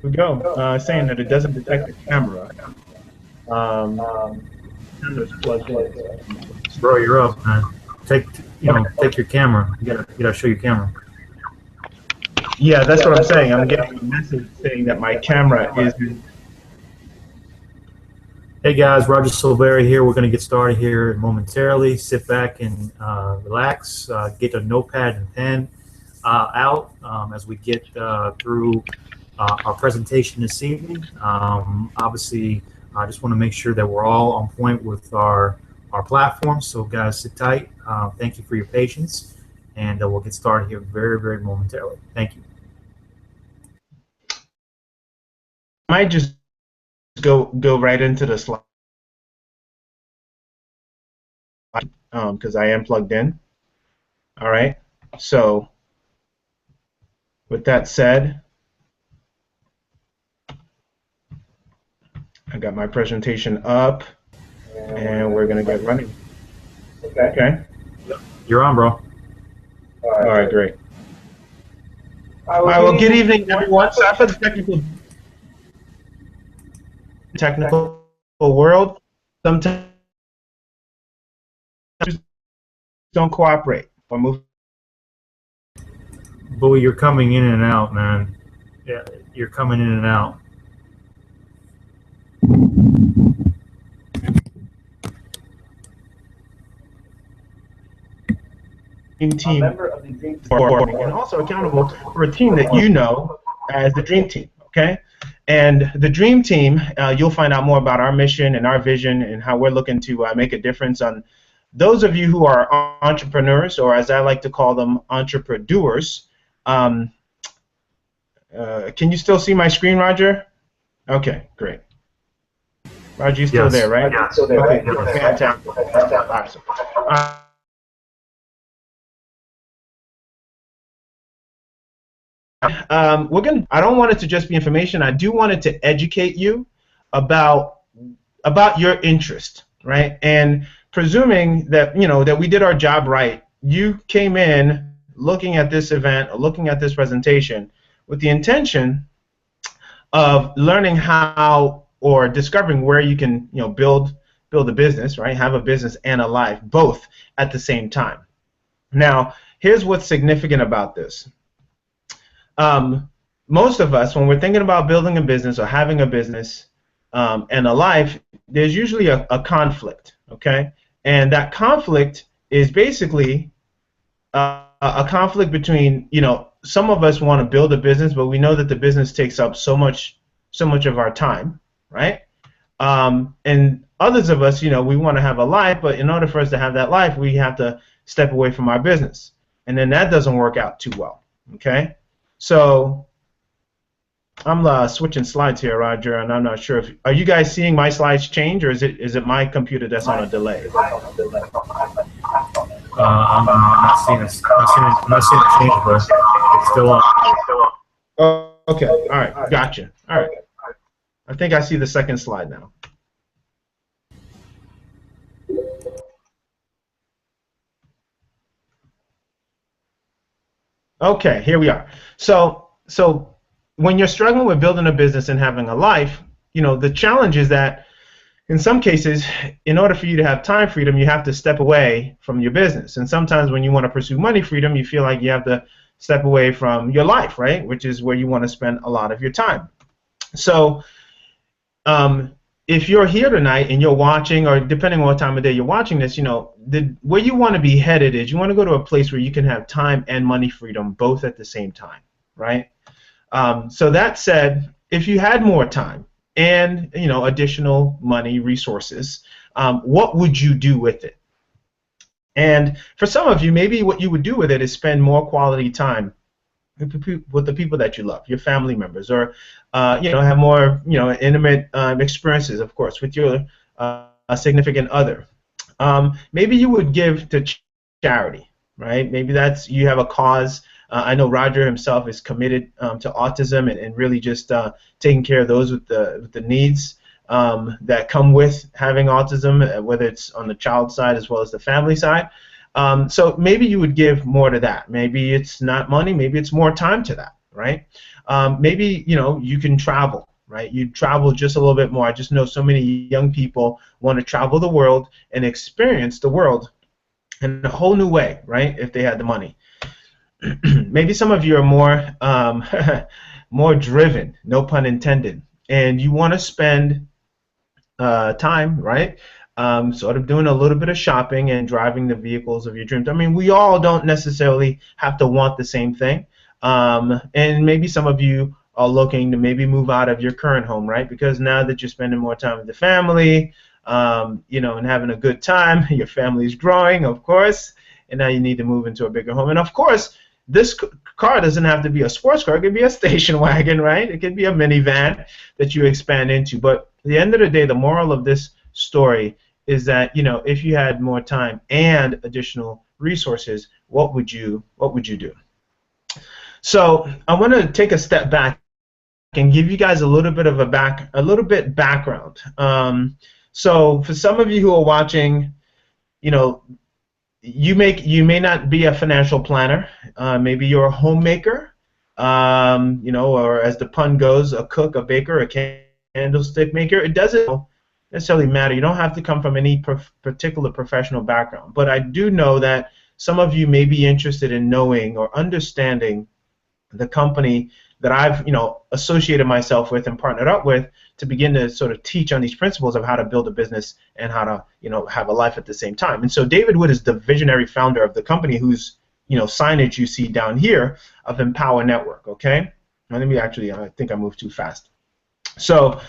we go. Saying that it doesn't detect the camera. Camera's plugged in. Bro, you're up, man. Take your camera. You gotta show your camera. Yeah, that's what I'm saying. I'm getting a message saying that my camera is. Hey guys, Roger Silveri here. We're gonna get started here momentarily. Sit back and relax. Get a notepad and pen out as we get through our presentation this evening. Obviously, I just want to make sure that we're all on point with our platform. So guys, sit tight. Thank you for your patience, and we'll get started here very, very momentarily. Thank you. I might just go right into the slide because I am plugged in. All right. So with that said, I got my presentation up, and we're gonna get running. Okay. You're on, bro. All right, great. All right, well, good evening, everyone. Sorry for the technical world. Sometimes don't cooperate or move. Bowie, you're coming in and out, man. Yeah, you're coming in and out. Team of the Dream Team, and also accountable for a team that you know as the Dream Team, okay? And the Dream Team, you'll find out more about our mission and our vision and how we're looking to make a difference on those of you who are entrepreneurs, or as I like to call them, entrepreneurs. Can you still see my screen, Roger? Okay, great. Roger, you're still there, right? Yeah. Still there, right? Okay, fantastic. Awesome. I don't want it to just be information. I do want it to educate you about your interest, right? And presuming that that we did our job right, you came in looking at this event or looking at this presentation with the intention of learning how or discovering where you can build a business, right? Have a business and a life both at the same time. Now, here's what's significant about this. Most of us, when we're thinking about building a business or having a business and a life, there's usually a conflict, okay? And that conflict is basically a conflict between, some of us want to build a business, but we know that the business takes up so much of our time, right? And others of us, we want to have a life, but in order for us to have that life, we have to step away from our business. And then that doesn't work out too well, okay? So I'm switching slides here, Roger, and I'm not sure if are you guys seeing my slides change, or is it my computer that's on a delay? I'm not seeing it. I'm not seeing it change, but it's still on. Oh, okay. All right. Gotcha. All right. I think I see the second slide now. Okay, here we are. So when you're struggling with building a business and having a life, the challenge is that in some cases, in order for you to have time freedom, you have to step away from your business. And sometimes when you want to pursue money freedom, you feel like you have to step away from your life, right? Which is where you want to spend a lot of your time. So if you're here tonight and you're watching, or depending on what time of day you're watching this, where you want to be headed is you want to go to a place where you can have time and money freedom both at the same time, right? So that said, if you had more time and additional money resources, what would you do with it? And for some of you, maybe what you would do with it is spend more quality time with the people that you love, your family members, or have more intimate experiences, of course, with your significant other. Maybe you would give to charity, right? Maybe you have a cause. I know Roger himself is committed to autism and really just taking care of those with the needs that come with having autism, whether it's on the child side as well as the family side. So maybe you would give more to that. Maybe it's not money, maybe it's more time to that, right? Maybe you can travel, right? You travel just a little bit more. I just know so many young people want to travel the world and experience the world in a whole new way, right? If they had the money. Maybe some of you are more more driven, no pun intended, and you want to spend time, right? Sort of doing a little bit of shopping and driving the vehicles of your dreams. I mean, we all don't necessarily have to want the same thing. And maybe some of you are looking to maybe move out of your current home, right? Because now that you're spending more time with the family, and having a good time, your family's growing, of course, and now you need to move into a bigger home. And of course, this car doesn't have to be a sports car. It could be a station wagon, right? It could be a minivan that you expand into. But at the end of the day, the moral of this story is that if you had more time and additional resources, what would you do? So I want to take a step back and give you guys a little bit background. So for some of you who are watching, you may not be a financial planner. Maybe you're a homemaker, or as the pun goes, a cook, a baker, a candlestick maker. It doesn't necessarily matter. You don't have to come from any particular professional background. But I do know that some of you may be interested in knowing or understanding the company that I've associated myself with and partnered up with to begin to sort of teach on these principles of how to build a business and how to have a life at the same time. And so David Wood is the visionary founder of the company whose signage you see down here of Empower Network. Okay, now let me I think I moved too fast. So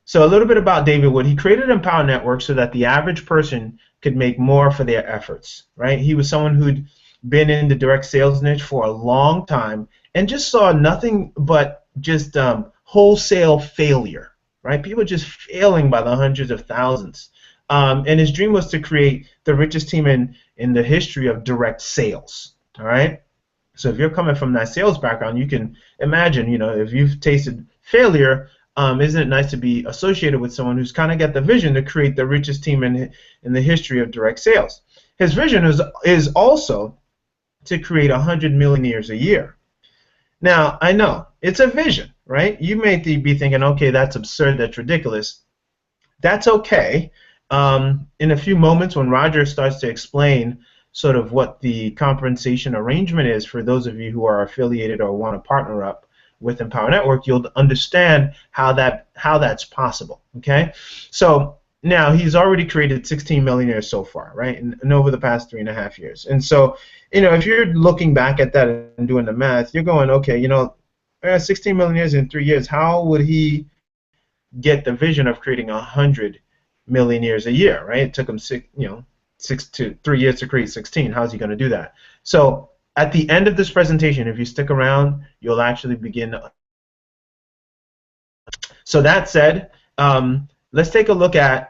so a little bit about David Wood. He created Empower Network so that the average person could make more for their efforts. Right? He was someone who'd been in the direct sales niche for a long time and just saw nothing but just wholesale failure, right? People just failing by the hundreds of thousands. And his dream was to create the richest team in the history of direct sales, all right? So if you're coming from that sales background, you can imagine, if you've tasted failure, isn't it nice to be associated with someone who's kind of got the vision to create the richest team in the history of direct sales? His vision is also to create 100 millionaires a year. Now, I know, it's a vision, right? You may be thinking, okay, that's absurd, that's ridiculous. That's okay. In a few moments when Roger starts to explain sort of what the compensation arrangement is for those of you who are affiliated or want to partner up with Empower Network, you'll understand how that's possible, okay? So now he's already created 16 millionaires so far, right? And over the past 3.5 years. And so, if you're looking back at that and doing the math, you're going, okay, 16 millionaires in 3 years, how would he get the vision of creating 100 millionaires a year, right? It took him 3 years to create 16. How's he going to do that? So at the end of this presentation, if you stick around, you'll actually begin. So that said, let's take a look at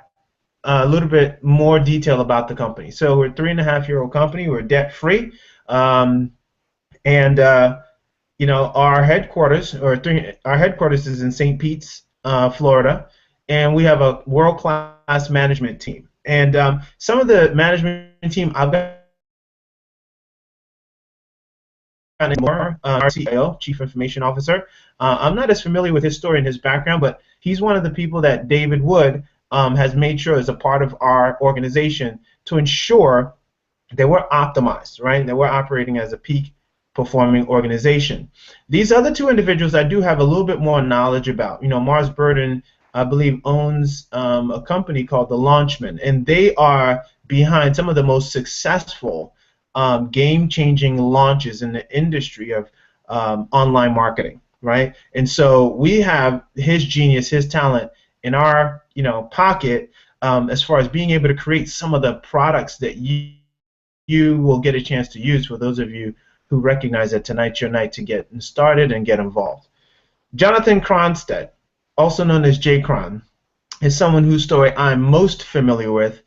a little bit more detail about the company. So we're a 3.5-year-old company. We're debt-free, and our headquarters is in St. Pete's, Florida, and we have a world-class management team. And some of the management team I've got more, our CIO, Chief Information Officer. I'm not as familiar with his story and his background, but he's one of the people that David Wood has made sure is a part of our organization to ensure that we're optimized, right? That we're operating as a peak performing organization. These other two individuals I do have a little bit more knowledge about. Mars Burden, I believe, owns a company called The Launchman, and they are behind some of the most successful game-changing launches in the industry of online marketing, right? And so we have his genius, his talent in our pocket as far as being able to create some of the products that you will get a chance to use for those of you who recognize that tonight's your night to get started and get involved. Jonathan Cronstedt, also known as Jay Cron, is someone whose story I'm most familiar with,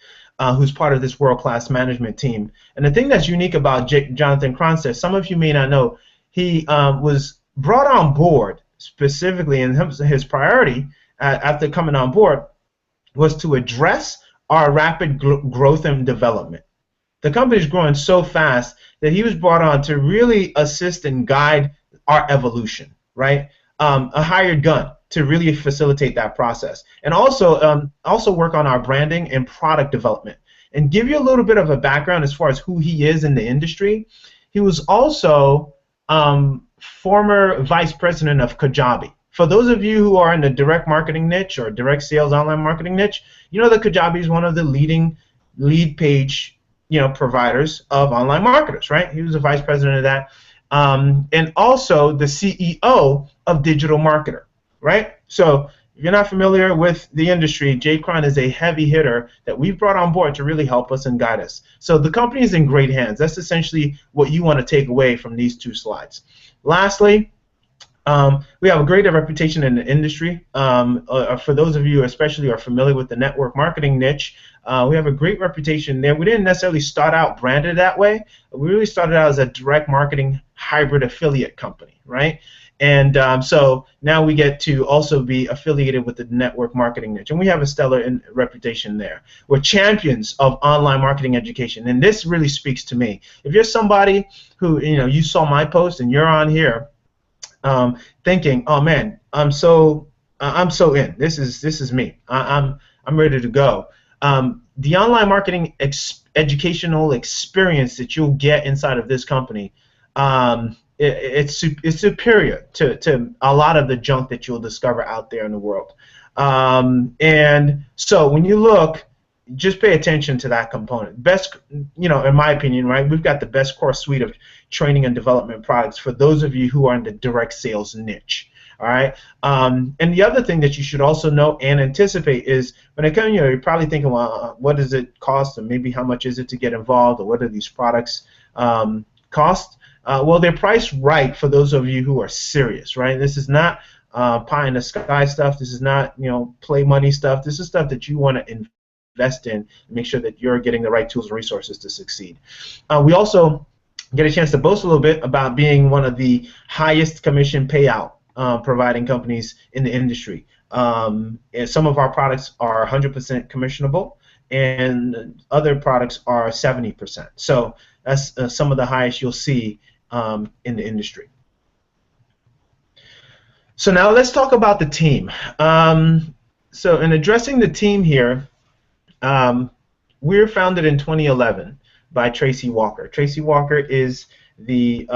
who's part of this world-class management team. And the thing that's unique about Jonathan Cronstedt, some of you may not know, he was brought on board specifically, in his priority after coming on board was to address our rapid growth and development. The company's growing so fast that he was brought on to really assist and guide our evolution, right? A hired gun to really facilitate that process, and also work on our branding and product development. And give you a little bit of a background as far as who he is in the industry. He was also former vice president of Kajabi. For those of you who are in the direct marketing niche or direct sales online marketing niche, you know that Kajabi is one of the leading lead page providers of online marketers, right? He was a vice president of that, and also the CEO of Digital Marketer, right? So if you're not familiar with the industry, Jay Cron is a heavy hitter that we've brought on board to really help us and guide us. So the company is in great hands. That's essentially what you want to take away from these two slides. Lastly, we have a great reputation in the industry. For those of you especially who are familiar with the network marketing niche, we have a great reputation there. We didn't necessarily start out branded that way. We really started out as a direct marketing hybrid affiliate company, right? And so now we get to also be affiliated with the network marketing niche, and we have a stellar reputation there. We're champions of online marketing education, and this really speaks to me. If you're somebody who, you saw my post and you're on here thinking, oh man, I'm so in. This is me. I'm ready to go. The online marketing educational experience that you'll get inside of this company, it's superior to a lot of the junk that you'll discover out there in the world. And so when you look, just pay attention to that component. Best, in my opinion, right, we've got the best core suite of training and development products for those of you who are in the direct sales niche. All right. And the other thing that you should also know and anticipate is when it comes, you're probably thinking, well, what does it cost, and maybe how much is it to get involved, or what do these products cost? Well, they're priced right for those of you who are serious, right? This is not pie in the sky stuff. This is not, play money stuff. This is stuff that you want to invest in and make sure that you're getting the right tools and resources to succeed. We also get a chance to boast a little bit about being one of the highest commission payout providing companies in the industry. And some of our products are 100% commissionable, and other products are 70%. So that's some of the highest you'll see in the industry. So now let's talk about the team. So in addressing the team here, we were founded in 2011 by Tracy Walker. Tracy Walker is the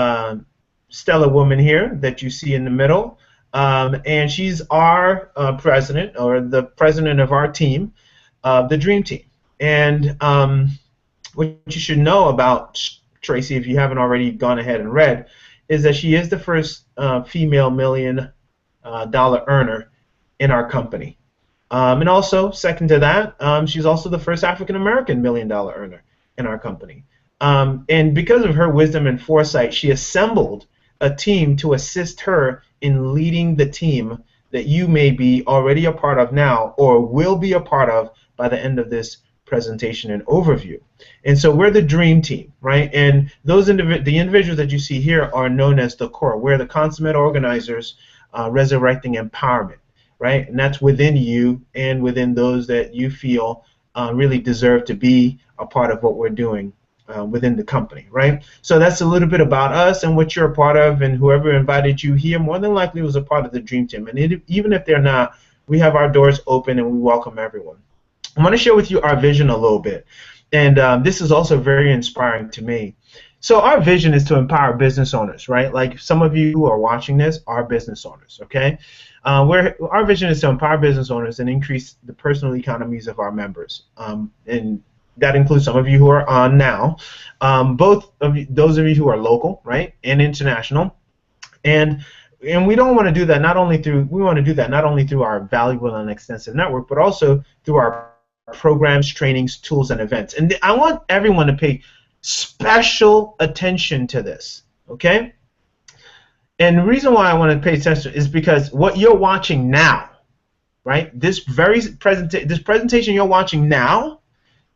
stellar woman here that you see in the middle, and she's our president, or the president of our team, the Dream Team. And what you should know about Tracy, if you haven't already gone ahead and read, is that she is the first female $1 million earner in our company. And also, second to that, she's also the first African American $1 million earner in our company. And because of her wisdom and foresight, she assembled a team to assist her in leading the team that you may be already a part of now or will be a part of by the end of this presentation and overview. And so we're the Dream Team, right? And those the individuals that you see here are known as the core. We're the consummate organizers resurrecting empowerment, right? And that's within you and within those that you feel really deserve to be a part of what we're doing within the company, right? So that's a little bit about us and what you're a part of, and whoever invited you here more than likely was a part of the Dream Team. And even if they're not, we have our doors open and we welcome everyone. I want to share with you our vision a little bit, and this is also very inspiring to me. So our vision is to empower business owners, right? Like some of you who are watching this are business owners, okay? Our vision is to empower business owners and increase the personal economies of our members, and that includes some of you who are on now, both of you, those of you who are local, right, and international, and we don't want to do that not only through our valuable and extensive network, but also through our programs, trainings, tools, and events. And I want everyone to pay special attention to this, okay? And the reason why I want to pay attention is because what you're watching now, right, this presentation you're watching now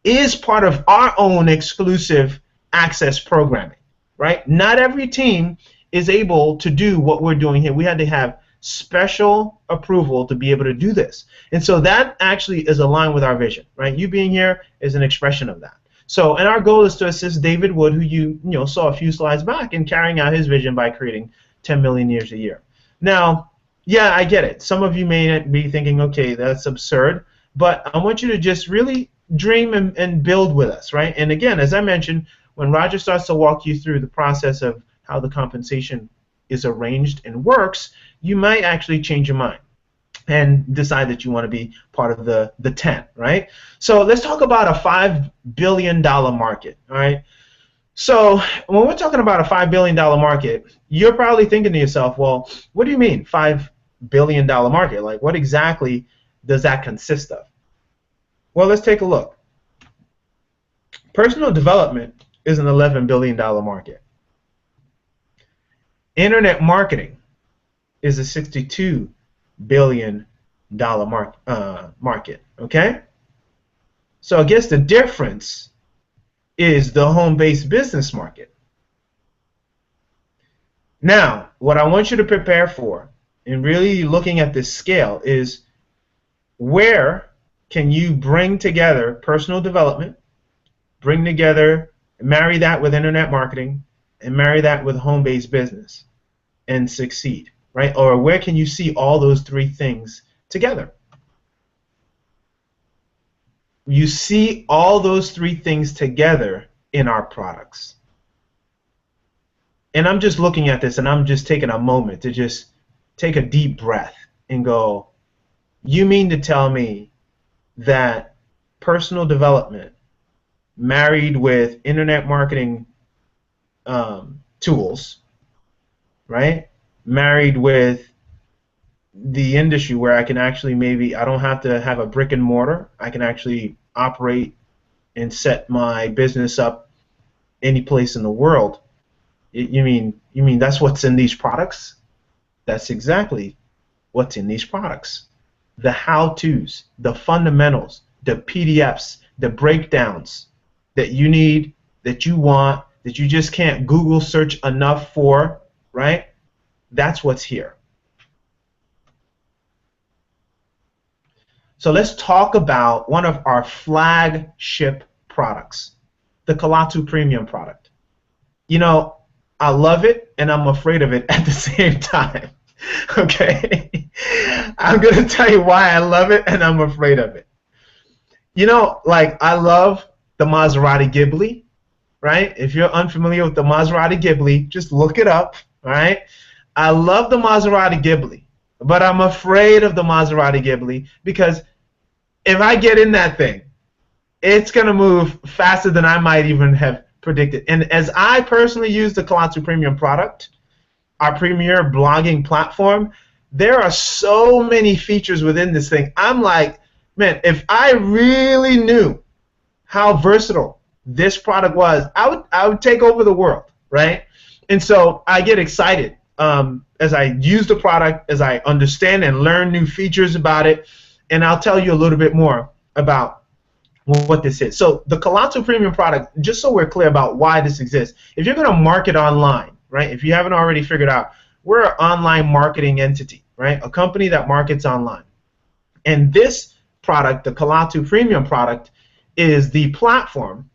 is part of our own exclusive access programming, right? Not every team is able to do what we're doing here. We had to have special approval to be able to do this. And so that actually is aligned with our vision, right? You being here is an expression of that. So, and our goal is to assist David Wood, who you saw a few slides back, in carrying out his vision by creating 10 million years a year. Now, yeah, I get it. Some of you may be thinking, okay, that's absurd, but I want you to just really dream and build with us, right? And again, as I mentioned, when Roger starts to walk you through the process of how the compensation is arranged and works, you might actually change your mind and decide that you want to be part of the 10, right? So let's talk about a $5 billion market, all right? So when we're talking about a $5 billion market, you're probably thinking to yourself, well, what do you mean $5 billion market? Like, what exactly does that consist of? Well, let's take a look. Personal development is an $11 billion market. Internet marketing is a $62 billion market, okay? So I guess the difference is the home-based business market. Now, what I want you to prepare for in really looking at this scale is where can you bring together personal development, bring together, marry that with internet marketing, and marry that with home-based business and succeed, right? Or where can you see all those three things together? You see all those three things together in our products. And I'm just looking at this and I'm just taking a moment to just take a deep breath and go, you mean to tell me that personal development married with internet marketing tools, right? Married with the industry where I can actually I don't have to have a brick and mortar. I can actually operate and set my business up any place in the world. You mean that's what's in these products? That's exactly what's in these products. The how-tos, the fundamentals, the PDFs, the breakdowns that you need, that you want, that you just can't Google search enough for, right? That's what's here. So let's talk about one of our flagship products, the Kalatu Premium product. You know, I love it and I'm afraid of it at the same time. Okay? I'm going to tell you why I love it and I'm afraid of it. You know, like, I love the Maserati Ghibli, right? If you're unfamiliar with the Maserati Ghibli, just look it up, right? I love the Maserati Ghibli, but I'm afraid of the Maserati Ghibli because if I get in that thing, it's going to move faster than I might even have predicted. And as I personally use the Kalatu Premium product, our premier blogging platform, there are so many features within this thing. I'm like, man, if I really knew how versatile this product was, I would take over the world, right? And so I get excited as I use the product, as I understand and learn new features about it, and I'll tell you a little bit more about what this is. So the Kalatu Premium product, just so we're clear about why this exists, if you're going to market online, right, if you haven't already figured out, we're an online marketing entity, right, a company that markets online. And this product, the Kalatu Premium product, is the platform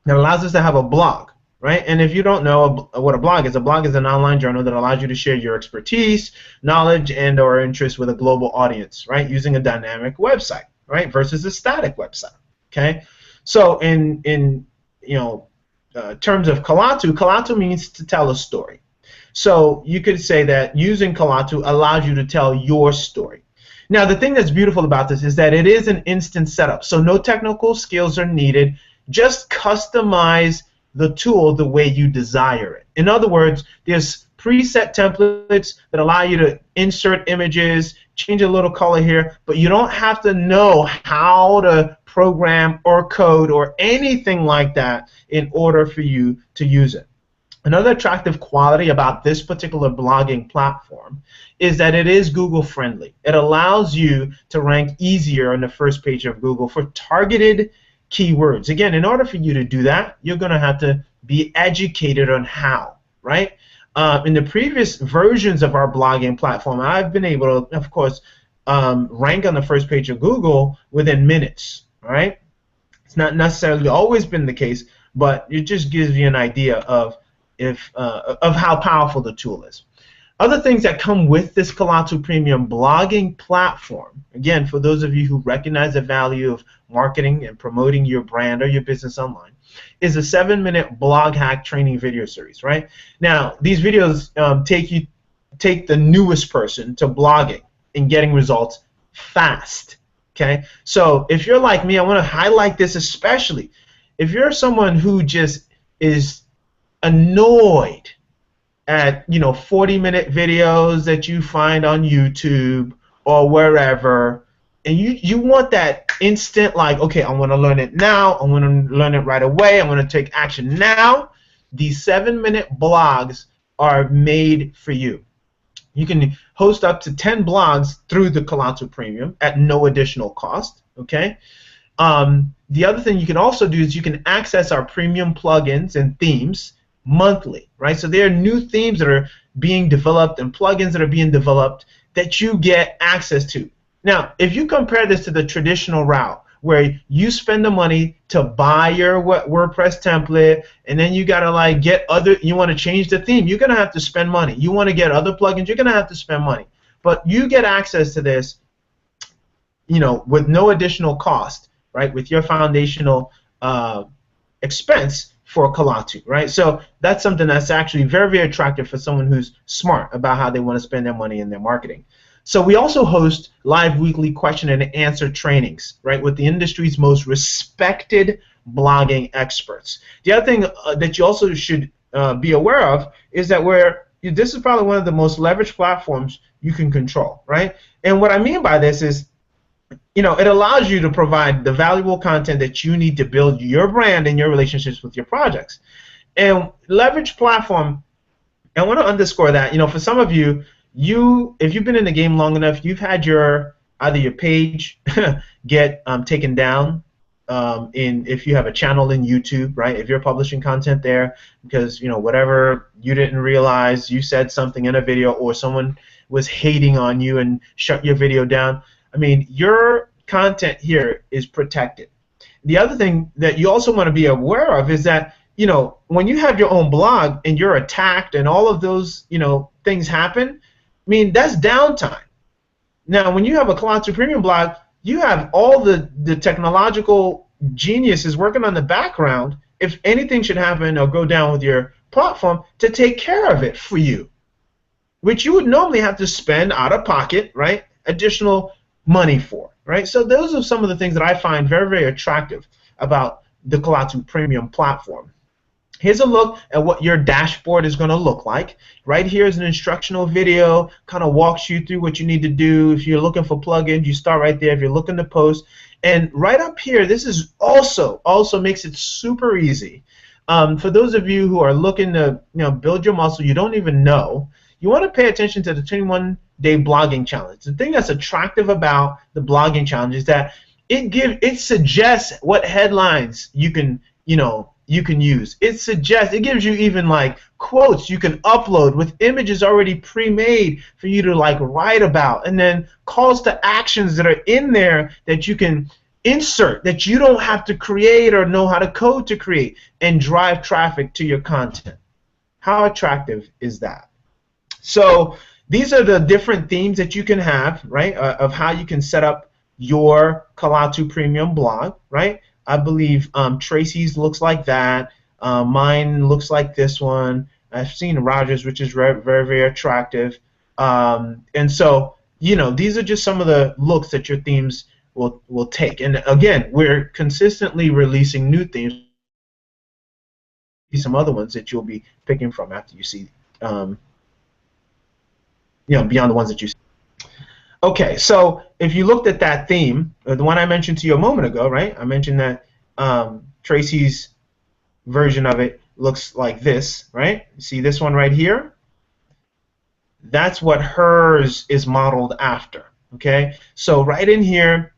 that allows us to have a blog, right? And if you don't know what a blog is an online journal that allows you to share your expertise, knowledge, and or interest with a global audience, right, using a dynamic website, right, versus a static website, okay? So in terms of Kalatu means to tell a story. So you could say that using Kalatu allows you to tell your story. Now, the thing that's beautiful about this is that it is an instant setup, so no technical skills are needed. Just customize the tool the way you desire it. In other words, there's preset templates that allow you to insert images, change a little color here, but you don't have to know how to program or code or anything like that in order for you to use it. Another attractive quality about this particular blogging platform is that it is Google friendly. It allows you to rank easier on the first page of Google for targeted keywords. Again, in order for you to do that, you're going to have to be educated on how, right? In the previous versions of our blogging platform, I've been able to, of course, rank on the first page of Google within minutes, right? It's not necessarily always been the case, but it just gives you an idea of how powerful the tool is. Other things that come with this Kalatu Premium blogging platform, again, for those of you who recognize the value of marketing and promoting your brand or your business online, is a 7-minute blog hack training video series, right? Now, these videos take the newest person to blogging and getting results fast, okay? So if you're like me, I want to highlight this especially. If you're someone who just is annoyed at 40-minute videos that you find on YouTube or wherever, and you want that instant, like, okay, I want to learn it now, I want to learn it right away, I want to take action now, these 7-minute blogs are made for you. You can host up to 10 blogs through the Kalatu Premium at no additional cost, okay? The other thing you can also do is you can access our premium plugins and themes monthly, right? So there are new themes that are being developed and plugins that are being developed that you get access to. Now, if you compare this to the traditional route where you spend the money to buy your WordPress template, and then you gotta like get other, you want to change the theme, you're gonna have to spend money. You want to get other plugins, you're gonna have to spend money. But you get access to this, with no additional cost, right? With your foundational expense for Kalatu, right? So that's something that's actually very, very attractive for someone who's smart about how they want to spend their money in their marketing. So we also host live weekly question and answer trainings, right, with the industry's most respected blogging experts. The other thing that you also should be aware of is that this is probably one of the most leveraged platforms you can control, right? And what I mean by this is, it allows you to provide the valuable content that you need to build your brand and your relationships with your projects. And leverage platform, I want to underscore that, for some of you, if you've been in the game long enough, you've had either your page get taken down if you have a channel in YouTube, right? If you're publishing content there because, whatever you didn't realize, you said something in a video or someone was hating on you and shut your video down. I mean, your content here is protected. The other thing that you also want to be aware of is that, when you have your own blog and you're attacked and all of those, things happen, I mean, that's downtime. Now, when you have a Kalatu Premium blog, you have all the technological geniuses working on the background if anything should happen or go down with your platform to take care of it for you, which you would normally have to spend out of pocket, right, additional money for, right? So those are some of the things that I find very, very attractive about the Kalatu Premium platform. Here's a look at what your dashboard is going to look like. Right here is an instructional video, kind of walks you through what you need to do. If you're looking for plugins, you start right there. If you're looking to post, and right up here, this is also makes it super easy. For those of you who are looking to build your muscle, you don't even know, you want to pay attention to the 21-day blogging challenge. The thing that's attractive about the blogging challenge is that it suggests what headlines you can use. It gives you even like quotes you can upload with images already pre-made for you to like write about, and then calls to actions that are in there that you can insert that you don't have to create or know how to code to create and drive traffic to your content. How attractive is that? So these are the different themes that you can have, right, of how you can set up your Kalatu Premium blog, right? I believe Tracy's looks like that. Mine looks like this one. I've seen Rogers, which is very, very, very attractive. And so, these are just some of the looks that your themes will take. And again, we're consistently releasing new themes. Some other ones that you'll be picking from after you see, beyond the ones that you see. Okay, so if you looked at that theme, the one I mentioned to you a moment ago, right? I mentioned that Tracy's version of it looks like this, right? See this one right here? That's what hers is modeled after, okay? So right in here,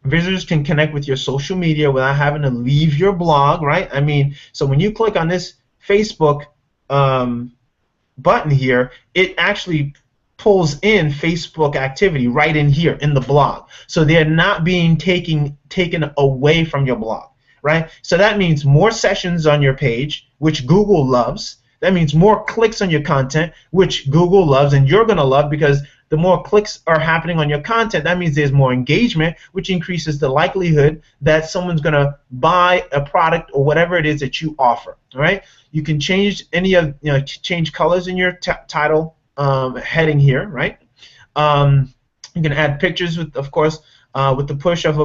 visitors can connect with your social media without having to leave your blog, right? I mean, so when you click on this Facebook button here, it actually pulls in Facebook activity right in here in the blog. So they're not being taken away from your blog, right? So that means more sessions on your page, which Google loves. That means more clicks on your content, which Google loves and you're going to love, because the more clicks are happening on your content, that means there's more engagement, which increases the likelihood that someone's going to buy a product or whatever it is that you offer. All right? You can change change colors in your title heading here, right? You can add pictures with, of course, with the push of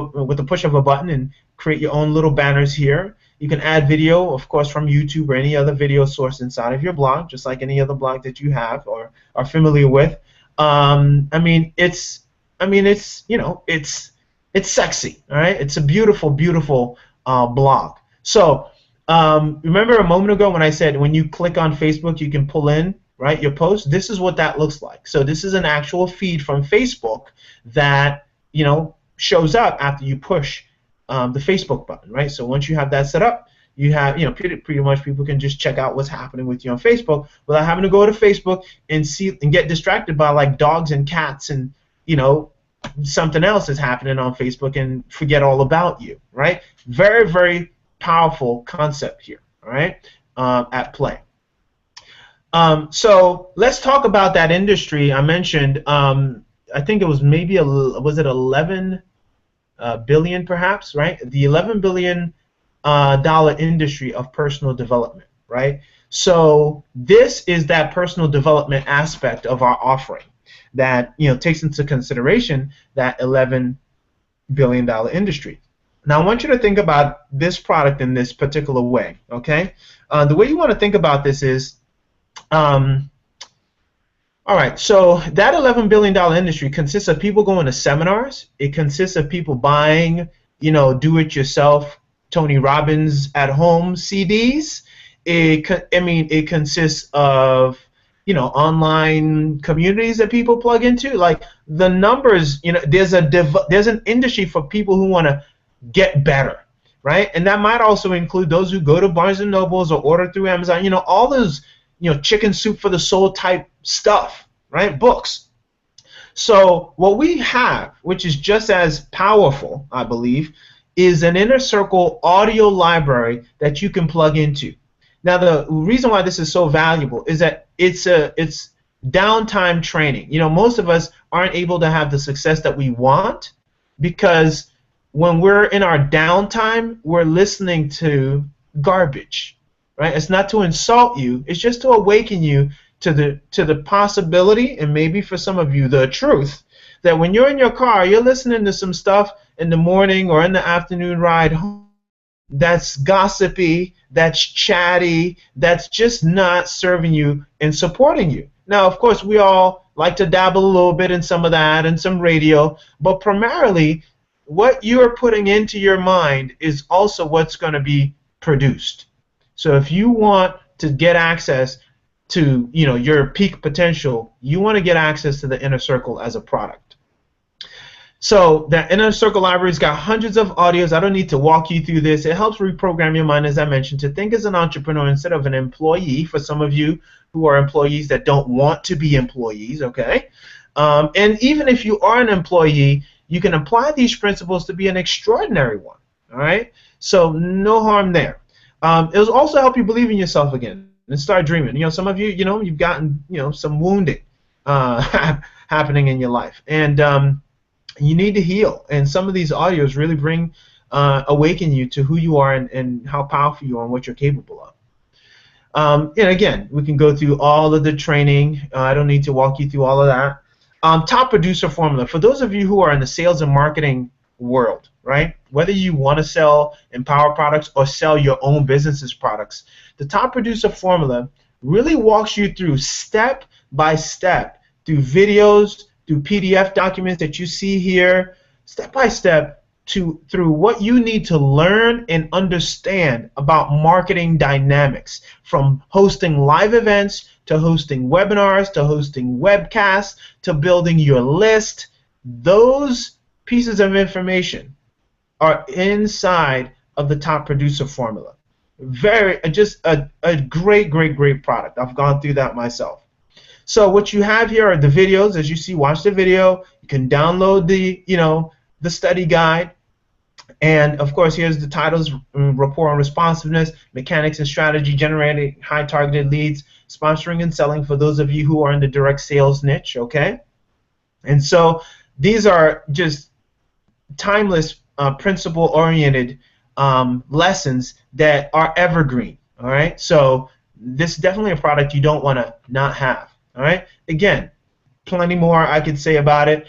a button, and create your own little banners here. You can add video, of course, from YouTube or any other video source inside of your blog, just like any other blog that you have or are familiar with. It's sexy, all right? It's a beautiful, beautiful blog. So remember a moment ago when I said when you click on Facebook, you can pull in, right, your post? This is what that looks like. So this is an actual feed from Facebook that, shows up after you push the Facebook button, right? So once you have that set up, you have, pretty much people can just check out what's happening with you on Facebook without having to go to Facebook and see and get distracted by like dogs and cats and, something else is happening on Facebook and forget all about you, right? Very, very powerful concept here, all right, at play. So let's talk about that industry I mentioned. I think it was maybe was it 11 billion perhaps, right? The $11 billion industry of personal development, right? So this is that personal development aspect of our offering that takes into consideration that $11 billion industry. Now I want you to think about this product in this particular way, okay? The way you want to think about this is, all right, so that $11 billion industry consists of people going to seminars. It consists of people buying, do-it-yourself Tony Robbins at-home CDs. It consists of, online communities that people plug into. Like the numbers, there's an industry for people who want to get better, right? And that might also include those who go to Barnes and Nobles or order through Amazon. All those, chicken soup for the soul type stuff, right? Books. So what we have, which is just as powerful, I believe, is an Inner Circle audio library that you can plug into. Now, the reason why this is so valuable is that it's downtime training. Most of us aren't able to have the success that we want because when we're in our downtime, we're listening to garbage, right? It's not to insult you. It's just to awaken you to the possibility, and maybe for some of you, the truth, that when you're in your car, you're listening to some stuff in the morning or in the afternoon ride home that's gossipy, that's chatty, that's just not serving you and supporting you. Now, of course, we all like to dabble a little bit in some of that and some radio, but primarily what you're putting into your mind is also what's going to be produced. So if you want to get access to your peak potential, you want to get access to the Inner Circle as a product. So the Inner Circle library's got hundreds of audios. I don't need to walk you through this. It helps reprogram your mind, as I mentioned, to think as an entrepreneur instead of an employee, for some of you who are employees that don't want to be employees, okay? And even if you are an employee, you can apply these principles to be an extraordinary one, all right? So no harm there. It will also help you believe in yourself again and start dreaming. Some of you, you've gotten, some wounding happening in your life. And you need to heal, and some of these audios really awaken you to who you are and how powerful you are and what you're capable of. And again, we can go through all of the training. I don't need to walk you through all of that. Top producer formula. For those of you who are in the sales and marketing world, right? Whether you want to sell Empower products or sell your own business's products, the top producer formula really walks you through step by step, through videos, through PDF documents that you see here, step by step, through what you need to learn and understand about marketing dynamics, from hosting live events to hosting webinars to hosting webcasts to building your list. Those pieces of information are inside of the top producer formula. Just a great, great, great product. I've gone through that myself. So what you have here are the videos. As you see, watch the video. You can download the study guide. And of course, here's the titles: rapport and responsiveness, mechanics and strategy, generating high targeted leads, sponsoring and selling for those of you who are in the direct sales niche, okay? And so these are just timeless, principle-oriented lessons that are evergreen, all right? So this is definitely a product you don't want to not have, all right? Again, plenty more I could say about it.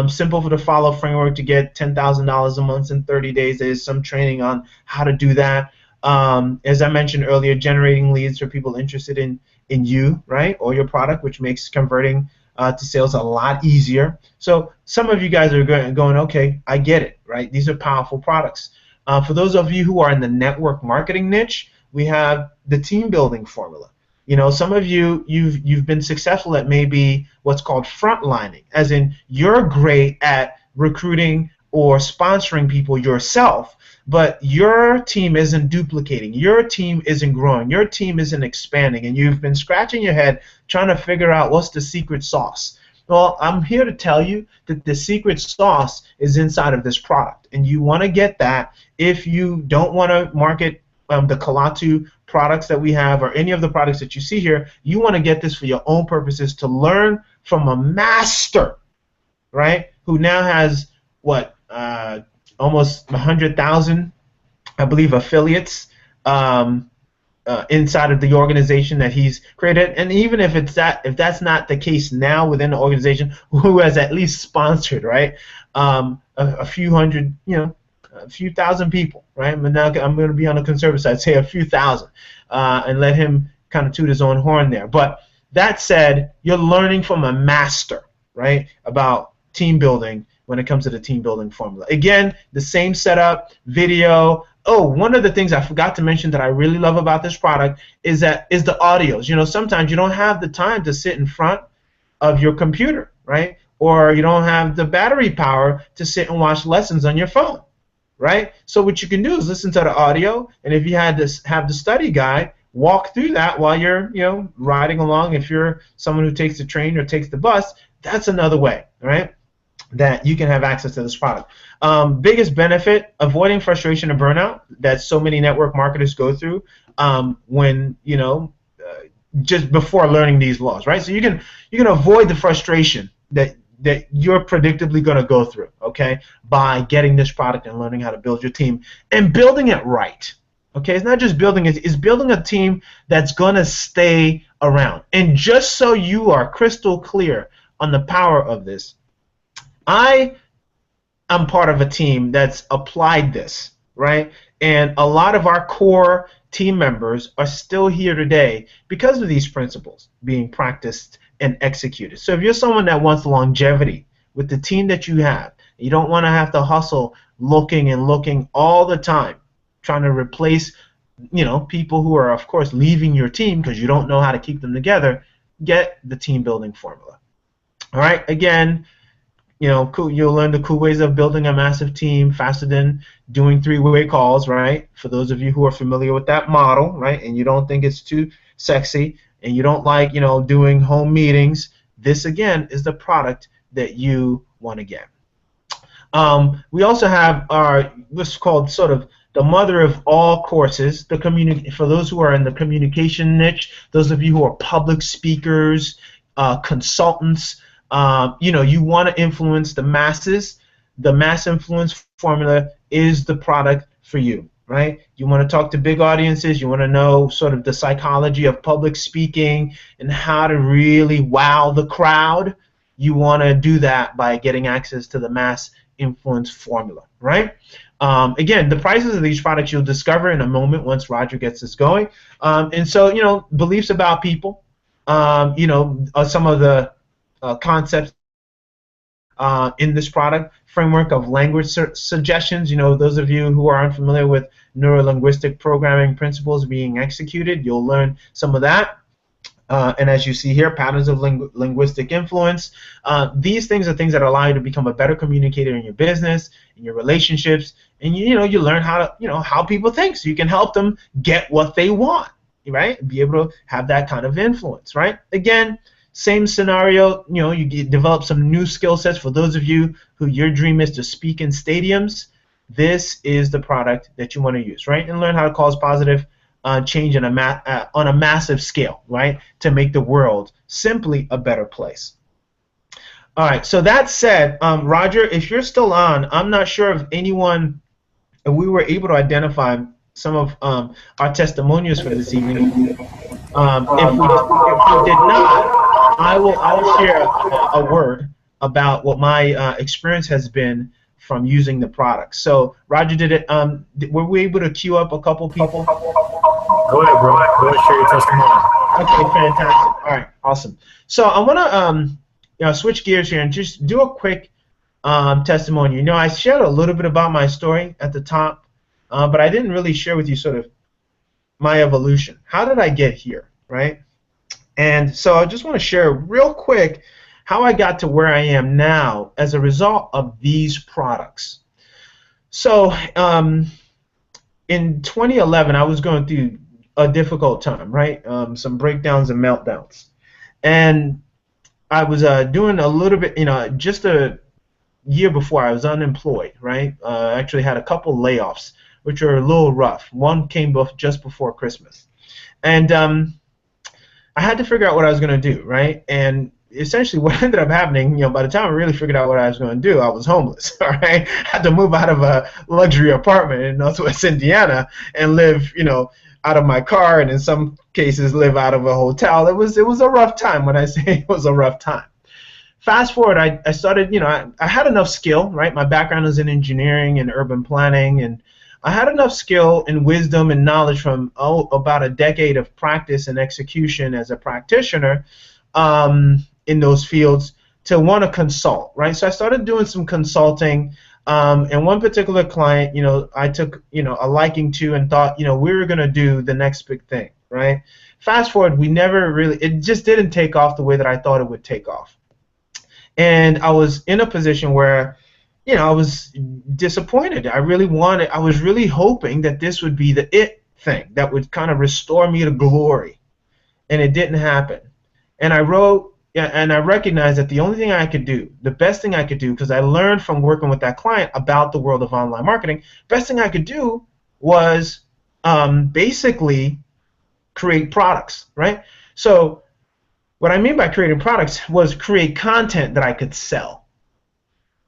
Simple for the follow framework to get $10,000 a month in 30 days. There's some training on how to do that. As I mentioned earlier, generating leads for people interested in you, right, or your product, which makes converting to sales a lot easier. So some of you guys are going, okay, I get it, right? These are powerful products. For those of you who are in the network marketing niche, we have the team building formula. You know, some of you've been successful at maybe what's called frontlining, as in you're great at recruiting or sponsoring people yourself, but your team isn't duplicating, your team isn't growing, your team isn't expanding, and you've been scratching your head trying to figure out what's the secret sauce. Well, I'm here to tell you that the secret sauce is inside of this product, and you want to get that. If you don't want to market the Kalatu products that we have or any of the products that you see here, you want to get this for your own purposes to learn from a master, right, who now has, what, almost 100,000, I believe, affiliates inside of the organization that he's created. And even if that's not the case now within the organization, who has at least sponsored, right, a few hundred, a few thousand people, right? But now I'm going to be on the conservative side, say a few thousand, and let him kind of toot his own horn there. But that said, you're learning from a master, right, about team building when it comes to the team building formula. Again, the same setup, video. Oh, one of the things I forgot to mention that I really love about this product is the audios. You know, sometimes you don't have the time to sit in front of your computer, right? Or you don't have the battery power to sit and watch lessons on your phone, right? So what you can do is listen to the audio, and if you had to have the study guide, walk through that while you're, riding along. If you're someone who takes the train or takes the bus, that's another way, right, that you can have access to this product. Biggest benefit: avoiding frustration and burnout that so many network marketers go through when, just before learning these laws, right? So you can avoid the frustration that you're predictably going to go through, okay, by getting this product and learning how to build your team and building it right. Okay, it's not just building it; it's building a team that's going to stay around. And just so you are crystal clear on the power of this, I am part of a team that's applied this, right? And a lot of our core team members are still here today because of these principles being practiced and executed. So if you're someone that wants longevity with the team that you have, you don't want to have to hustle looking all the time, trying to replace, people who are, of course, leaving your team because you don't know how to keep them together, get the team building formula. All right, again, you'll learn the cool ways of building a massive team faster than doing three-way calls, right? For those of you who are familiar with that model, right, and you don't think it's too sexy, and you don't like, doing home meetings, this, again, is the product that you want to get. We also have what's called sort of the mother of all courses, for those who are in the communication niche, those of you who are public speakers, consultants. You want to influence the masses. The mass influence formula is the product for you, right? You want to talk to big audiences. You want to know sort of the psychology of public speaking and how to really wow the crowd. You want to do that by getting access to the mass influence formula, right? Again, the prices of these products you'll discover in a moment once Roger gets this going. And so, beliefs about people, some of the concepts in this product framework of language suggestions. Those of you who are unfamiliar with neuro-linguistic programming principles being executed, you'll learn some of that. And as you see here, patterns of linguistic influence. These things are things that allow you to become a better communicator in your business, in your relationships, and you learn how to how people think, so you can help them get what they want, right? Be able to have that kind of influence, right? Again, same scenario. You develop some new skill sets for those of you who your dream is to speak in stadiums. this is the product that you want to use, right? And learn how to cause positive change on a massive scale, right? To make the world simply a better place. All right, so that said, Roger, if you're still on, I'm not sure if we were able to identify some of our testimonials for this evening. If we did not, I will share a word about what my experience has been from using the product. So, Roger, were we able to queue up a couple people? Go ahead, bro. Go ahead, share your testimony. Okay, fantastic. All right, awesome. So I want to switch gears here and just do a quick testimony. You know, I shared a little bit about my story at the top, but I didn't really share with you sort of my evolution. How did I get here, right? And so I just want to share real quick how I got to where I am now as a result of these products. So in 2011, I was going through a difficult time, right? Some breakdowns and meltdowns. And I was doing a little bit, just a year before I was unemployed, right? I actually had a couple layoffs, which were a little rough. One came just before Christmas. And I had to figure out what I was going to do, right? And essentially what ended up happening, by the time I really figured out what I was going to do, I was homeless, all right? I had to move out of a luxury apartment in Northwest Indiana and live, out of my car, and in some cases live out of a hotel. It was a rough time. When I say it was a rough time. Fast forward, I started, I had enough skill, right? My background is in engineering and urban planning, and I had enough skill and wisdom and knowledge from about a decade of practice and execution as a practitioner in those fields to want to consult, right? So I started doing some consulting, and one particular client, I took, a liking to and thought, we were going to do the next big thing, right? Fast forward, it just didn't take off the way that I thought it would take off. And I was in a position where, I was disappointed. I was really hoping that this would be the it thing that would kind of restore me to glory. And it didn't happen. And I recognized that the only thing I could do, the best thing I could do, because I learned from working with that client about the world of online marketing, best thing I could do was basically create products, right? So what I mean by creating products was create content that I could sell.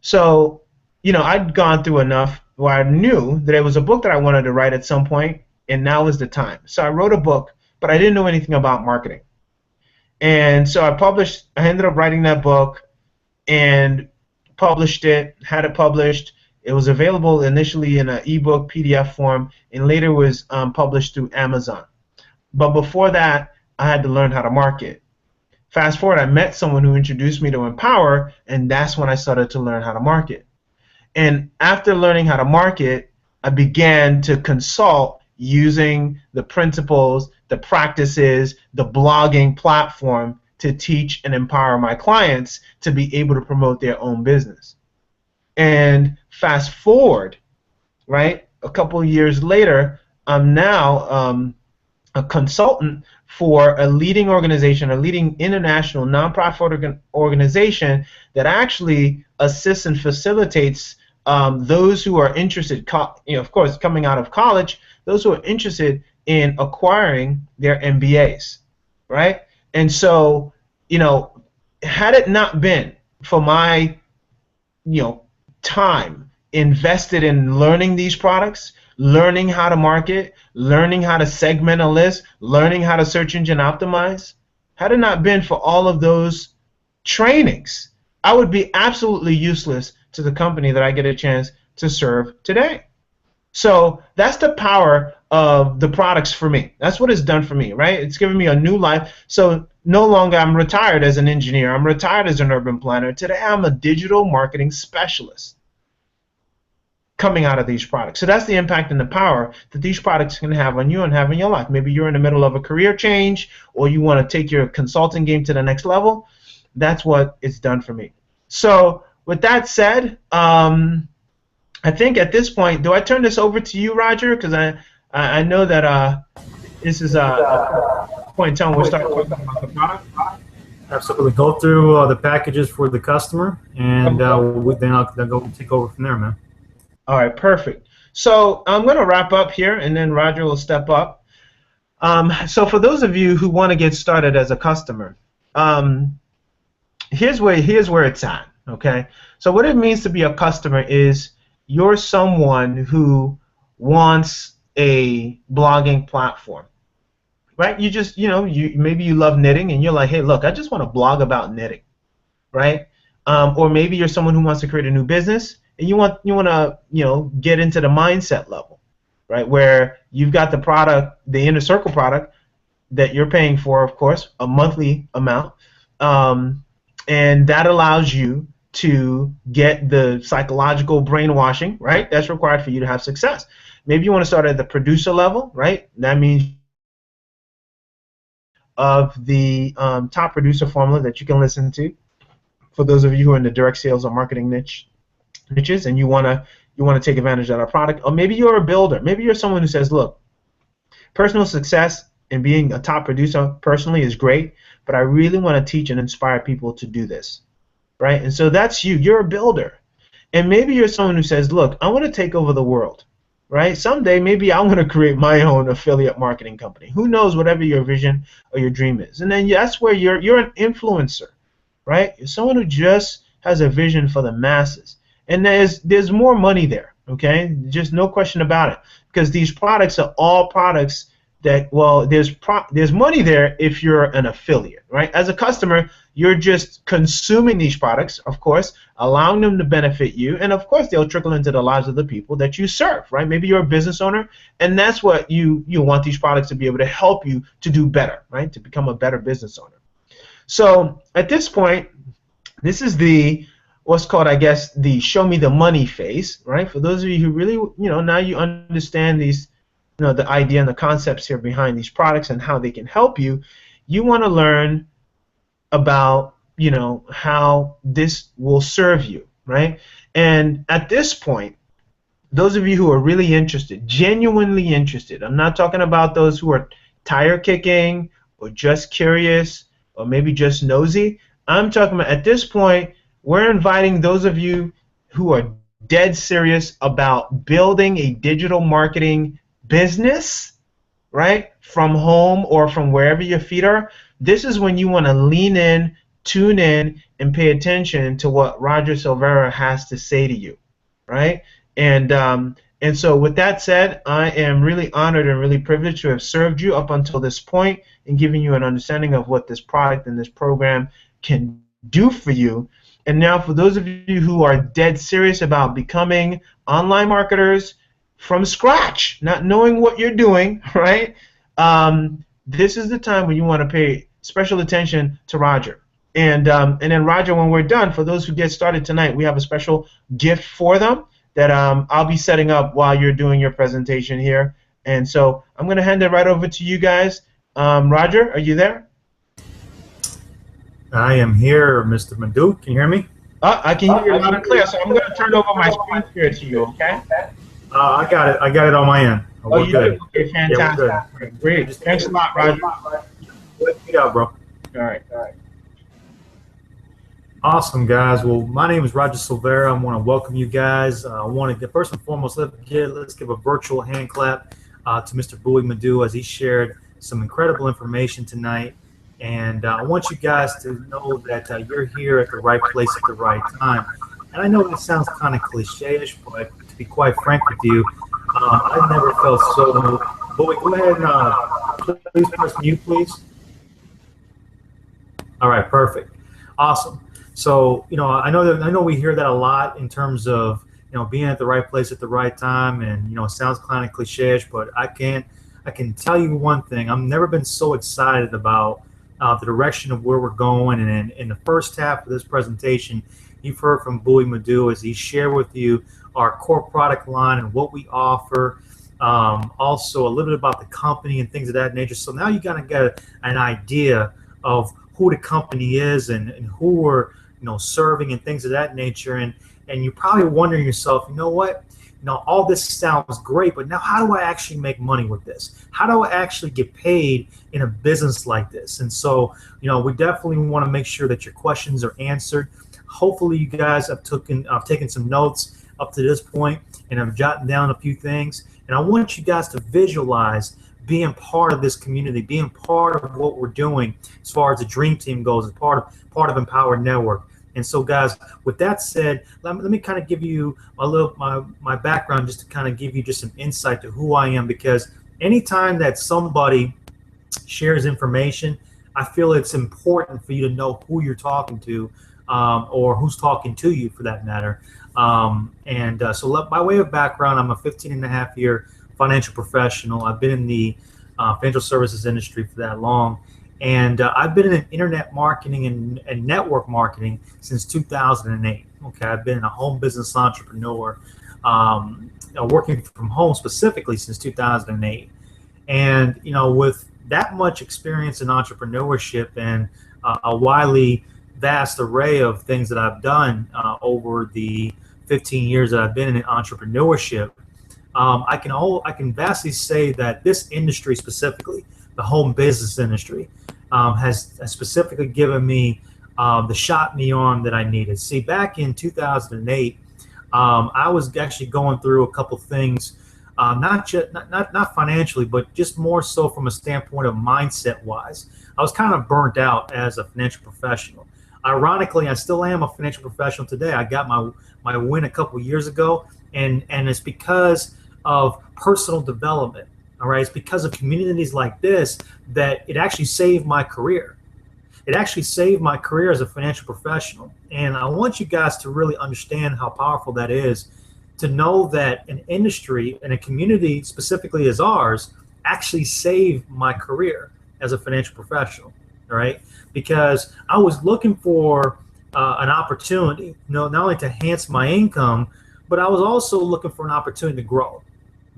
So, I'd gone through enough where I knew that it was a book that I wanted to write at some point, and now was the time. So I wrote a book, but I didn't know anything about marketing. And so I ended up writing that book and published it, had it published. It was available initially in an ebook PDF form, and later was published through Amazon. But before that, I had to learn how to market. Fast forward, I met someone who introduced me to Empower, and that's when I started to learn how to market. And after learning how to market, I began to consult using the principles, the practices, the blogging platform to teach and empower my clients to be able to promote their own business. And fast forward, right, a couple of years later, I'm now a consultant for a leading organization, a leading international nonprofit organization that actually assists and facilitates those who are interested, of course, coming out of college, those who are interested in acquiring their MBAs, right? And so, had it not been for my, time invested in learning these products, learning how to market, learning how to segment a list, learning how to search engine optimize, had it not been for all of those trainings, I would be absolutely useless to the company that I get a chance to serve today. So that's the power of the products for me. That's what it's done for me, right? It's given me a new life. So no longer I'm retired as an engineer. I'm retired as an urban planner. Today I'm a digital marketing specialist coming out of these products. So that's the impact and the power that these products can have on you and have in your life. Maybe you're in the middle of a career change, or you want to take your consulting game to the next level. That's what it's done for me. So with that said, I think at this point, do I turn this over to you, Roger? Because I know that this is a point in time we'll start talking about the product. Absolutely. Go through the packages for the customer, and then I'll go take over from there, man. All right, perfect. So I'm going to wrap up here, and then Roger will step up. So for those of you who want to get started as a customer, here's where it's at. Okay. So what it means to be a customer is you're someone who wants a blogging platform, right? You just, maybe you love knitting, and you're like, hey, look, I just want to blog about knitting, right? Or maybe you're someone who wants to create a new business, and you want to get into the mindset level, right? Where you've got the product, the Inner Circle product that you're paying for, of course, a monthly amount, and that allows you to get the psychological brainwashing, right? That's required for you to have success. Maybe you want to start at the producer level, right? That means of the top producer formula that you can listen to. For those of you who are in the direct sales or marketing niches, and you want to take advantage of our product, or maybe you're a builder. Maybe you're someone who says, look, personal success and being a top producer personally is great, but I really want to teach and inspire people to do this, right? And so that's you. You're a builder. And maybe you're someone who says, look, I want to take over the world, right? Someday maybe I'm going to create my own affiliate marketing company. Who knows, whatever your vision or your dream is. And then that's where you're an influencer, right? You're someone who just has a vision for the masses. And there's more money there, okay? Just no question about it. Because these products are all products that, well, there's money there if you're an affiliate, right? As a customer, you're just consuming these products, of course, allowing them to benefit you, and of course they'll trickle into the lives of the people that you serve, right? Maybe you're a business owner, and that's what you want these products to be able to help you to do better, right? To become a better business owner. So at this point, this is what's called, I guess, the show me the money phase, right? For those of you who really, now you understand these, the idea and the concepts here behind these products and how they can help you, you want to learn about, how this will serve you, right? And at this point, those of you who are really interested, genuinely interested, I'm not talking about those who are tire kicking or just curious or maybe just nosy. I'm talking about, at this point, we're inviting those of you who are dead serious about building a digital marketing business, right, from home or from wherever your feet are. This is when you want to lean in, tune in, and pay attention to what Roger Silvera has to say to you, right? And so with that said, I am really honored and really privileged to have served you up until this point and giving you an understanding of what this product and this program can do for you. And now for those of you who are dead serious about becoming online marketers from scratch, not knowing what you're doing, right? This is the time when you want to pay special attention to Roger. And then Roger, when we're done, for those who get started tonight, we have a special gift for them that I'll be setting up while you're doing your presentation here. And so I'm going to hand it right over to you guys. Roger, are you there? I am here, Mr. Madu. Can you hear me? I can hear you loud and clear, so I'm going to turn over my screen here to you, okay? I got it. I got it on my end. Oh, you good? Okay, fantastic. Yeah, great. Thanks a lot, Roger. Yeah, bro. All right. Awesome, guys. Well, my name is Roger Silvera. I want to welcome you guys. I want to get, first and foremost, let's give a virtual hand clap to Mr. Bowie Madu as he shared some incredible information tonight. And I want you guys to know that you're here at the right place at the right time. And I know it sounds kind of cliche-ish, but to be quite frank with you, I've never felt so. Bowie, go ahead and please press mute, please. All right, perfect, awesome. So I know we hear that a lot in terms of being at the right place at the right time, and it sounds kind of cliche-ish, but I can tell you one thing: I've never been so excited about the direction of where we're going. And in the first half of this presentation, you've heard from Bowie Madu as he shared with you our core product line and what we offer. Also a little bit about the company and things of that nature. So now you got to get an idea of who the company is and who we're serving and things of that nature. And you're probably wondering yourself, what? All this sounds great, but now how do I actually make money with this? How do I actually get paid in a business like this? And so, we definitely want to make sure that your questions are answered. Hopefully you guys have taken some notes. up to this point, and I've jotted down a few things. And I want you guys to visualize being part of this community, being part of what we're doing as far as the Dream Team goes, as part of Empowered Network. And so, guys, with that said, let me kind of give you a little my background, just to kind of give you just some insight to who I am, because anytime that somebody shares information, I feel it's important for you to know who you're talking to, or who's talking to you for that matter. So by way of background, I'm a 15-and-a-half-year financial professional. I've been in the financial services industry for that long. And I've been in internet marketing and network marketing since 2008. Okay, I've been a home business entrepreneur, working from home specifically since 2008. And with that much experience in entrepreneurship and a widely vast array of things that I've done over the 15 years that I've been in entrepreneurship, I can vastly say that this industry specifically, the home business industry, has specifically given me the shot in the arm that I needed. See, back in 2008, I was actually going through a couple things, not financially, but just more so from a standpoint of mindset-wise. I was kind of burnt out as a financial professional. Ironically, I still am a financial professional today. I got my win a couple years ago, and it's because of personal development. All right, it's because of communities like this that it actually saved my career. It actually saved my career as a financial professional. And I want you guys to really understand how powerful that is, to know that an industry and a community specifically as ours actually saved my career as a financial professional. All right, because I was looking for an opportunity, not only to enhance my income, but I was also looking for an opportunity to grow.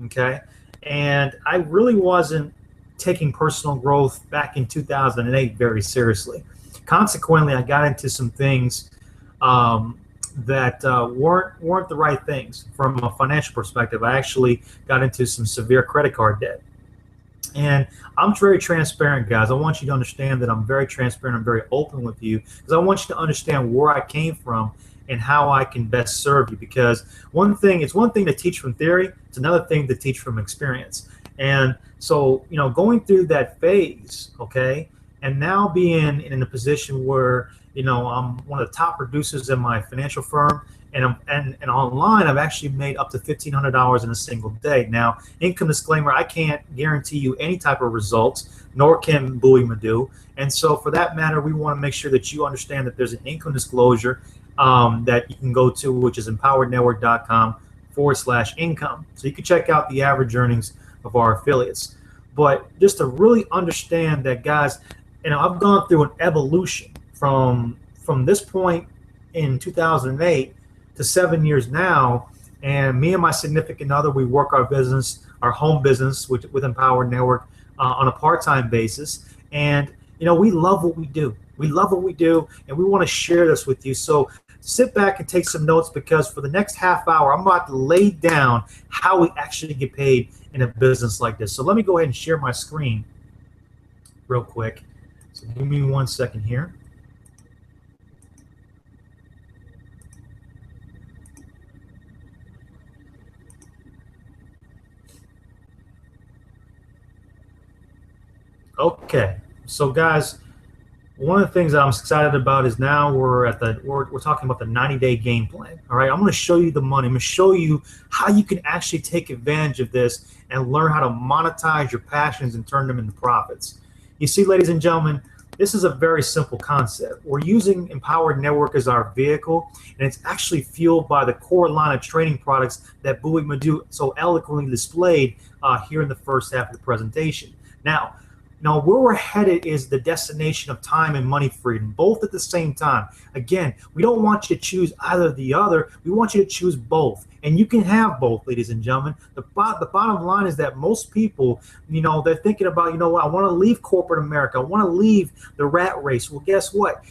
Okay. And I really wasn't taking personal growth back in 2008 very seriously. Consequently, I got into some things that weren't the right things from a financial perspective. I actually got into some severe credit card debt. And I'm very transparent, guys. I want you to understand that I'm very transparent. I'm very open with you, because I want you to understand where I came from and how I can best serve you. Because it's one thing to teach from theory, it's another thing to teach from experience. And so, going through that phase, okay, and now being in a position where, I'm one of the top producers in my financial firm, and online, I've actually made up to $1,500 in a single day. Now, income disclaimer, I can't guarantee you any type of results, nor can Bowie Madu. And so for that matter, we want to make sure that you understand that there's an income disclosure that you can go to, which is empowerednetwork.com/income. So you can check out the average earnings of our affiliates. But just to really understand that, guys, I've gone through an evolution from this point in 2008 to 7 years now. And me and my significant other, we work our home business with Empowered Network on a part-time basis. And, we love what we do. We love what we do, and we want to share this with you. So sit back and take some notes, because for the next half hour, I'm about to lay down how we actually get paid in a business like this. So let me go ahead and share my screen real quick. So give me 1 second here. Okay, so guys, one of the things that I'm excited about is now we're talking about the 90-day game plan. All right, I'm going to show you the money. I'm going to show you how you can actually take advantage of this and learn how to monetize your passions and turn them into profits. You see, ladies and gentlemen, this is a very simple concept. We're using Empowered Network as our vehicle, and it's actually fueled by the core line of training products that Bowie Madu so eloquently displayed here in the first half of the presentation. Now, where we're headed is the destination of time and money freedom, both at the same time. Again, we don't want you to choose either or the other. We want you to choose both. And you can have both, ladies and gentlemen. The bottom line is that most people, they're thinking about, what, I want to leave corporate America. I want to leave the rat race. Well, guess what?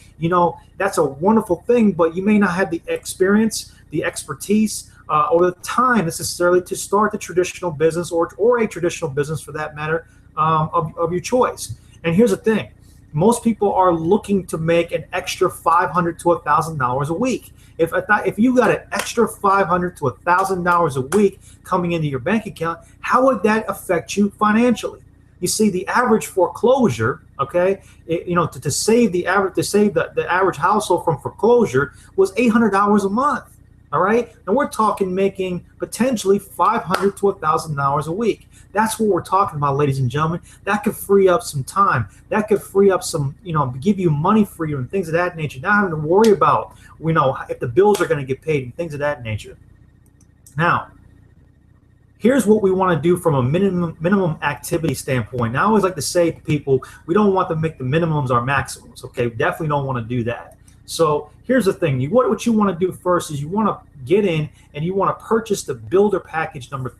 That's a wonderful thing, but you may not have the experience, the expertise, or the time necessarily to start the traditional business or a traditional business for that matter, of your choice. And here's the thing, most people are looking to make an extra $500 to $1,000 a week. If you got an extra $500 to $1,000 a week coming into your bank account, how would that affect you financially? You see, the average foreclosure, okay, to save the average household from foreclosure was $800 a month. All right, and we're talking making potentially $500 to $1,000 a week. That's what we're talking about, ladies and gentlemen. That could free up some time. That could free up some, give you money freedom and things of that nature. Not having to worry about, if the bills are going to get paid and things of that nature. Now, here's what we want to do from a minimum activity standpoint. Now, I always like to say to people, we don't want to make the minimums our maximums. Okay, we definitely don't want to do that. So here's the thing. What you want to do first is you want to get in and you want to purchase the builder package number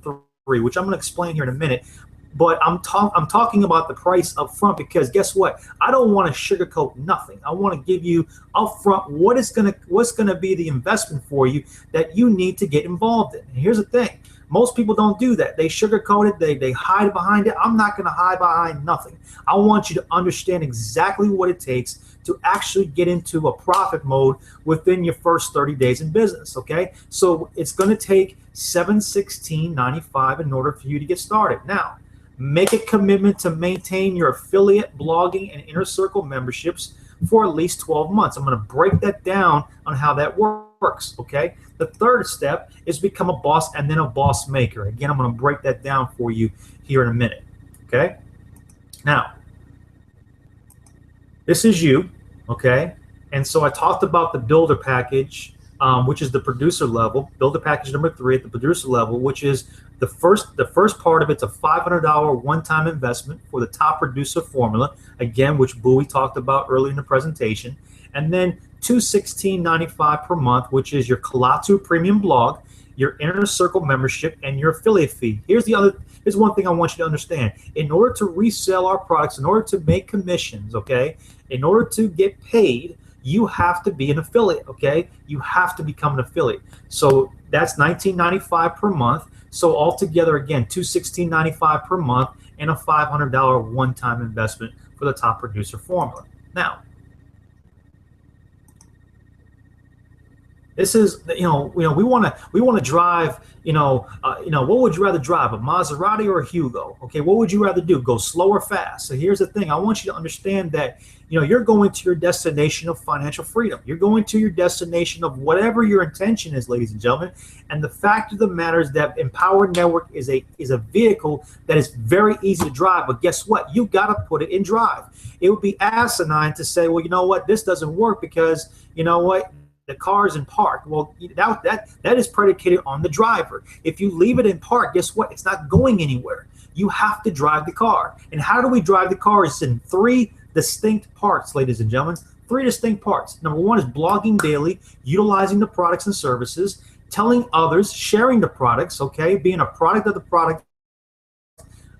3, which I'm going to explain here in a minute. But I'm talking about the price up front because guess what? I don't want to sugarcoat nothing. I want to give you up front what's going to be the investment for you that you need to get involved in. And here's the thing. Most people don't do that. They sugarcoat it. They hide behind it. I'm not going to hide behind nothing. I want you to understand exactly what it takes to actually get into a profit mode within your first 30 days in business, okay? So it's going to take $716.95 in order for you to get started. Now, make a commitment to maintain your affiliate, blogging, and inner circle memberships for at least 12 months. I'm going to break that down on how that works, okay? The third step is become a boss and then a boss maker. Again, I'm going to break that down for you here in a minute, okay? Now, this is you, okay? And so I talked about the builder package, which is the producer level, builder package number 3 at the producer level, which is the first part of it's a $500 one-time investment for the top producer formula, again, which Bowie talked about earlier in the presentation, and then $216.95 per month, which is your Kalatu premium blog, your inner circle membership, and your affiliate fee. Here's one thing I want you to understand. In order to resell our products, in order to make commissions, okay, in order to get paid, you have to be an affiliate, okay? You have to become an affiliate. So that's $19.95 per month. So altogether, again, $216.95 per month and a $500 one-time investment for the top producer formula. Now, this is, we want to drive, what would you rather drive, a Maserati or a Hugo? Okay, what would you rather do, go slow or fast? So here's the thing. I want you to understand that, you're going to your destination of financial freedom. You're going to your destination of whatever your intention is, ladies and gentlemen. And the fact of the matter is that Empower Network is a vehicle that is very easy to drive. But guess what? You got to put it in drive. It would be asinine to say, well, you know what? This doesn't work because, the car is in park. Well, that is predicated on the driver. If you leave it in park, guess what? It's not going anywhere. You have to drive the car. And how do we drive the car? It's in 3 distinct parts, ladies and gentlemen. 3 distinct parts. Number 1 is blogging daily, utilizing the products and services, telling others, sharing the products, okay, being a product of the product.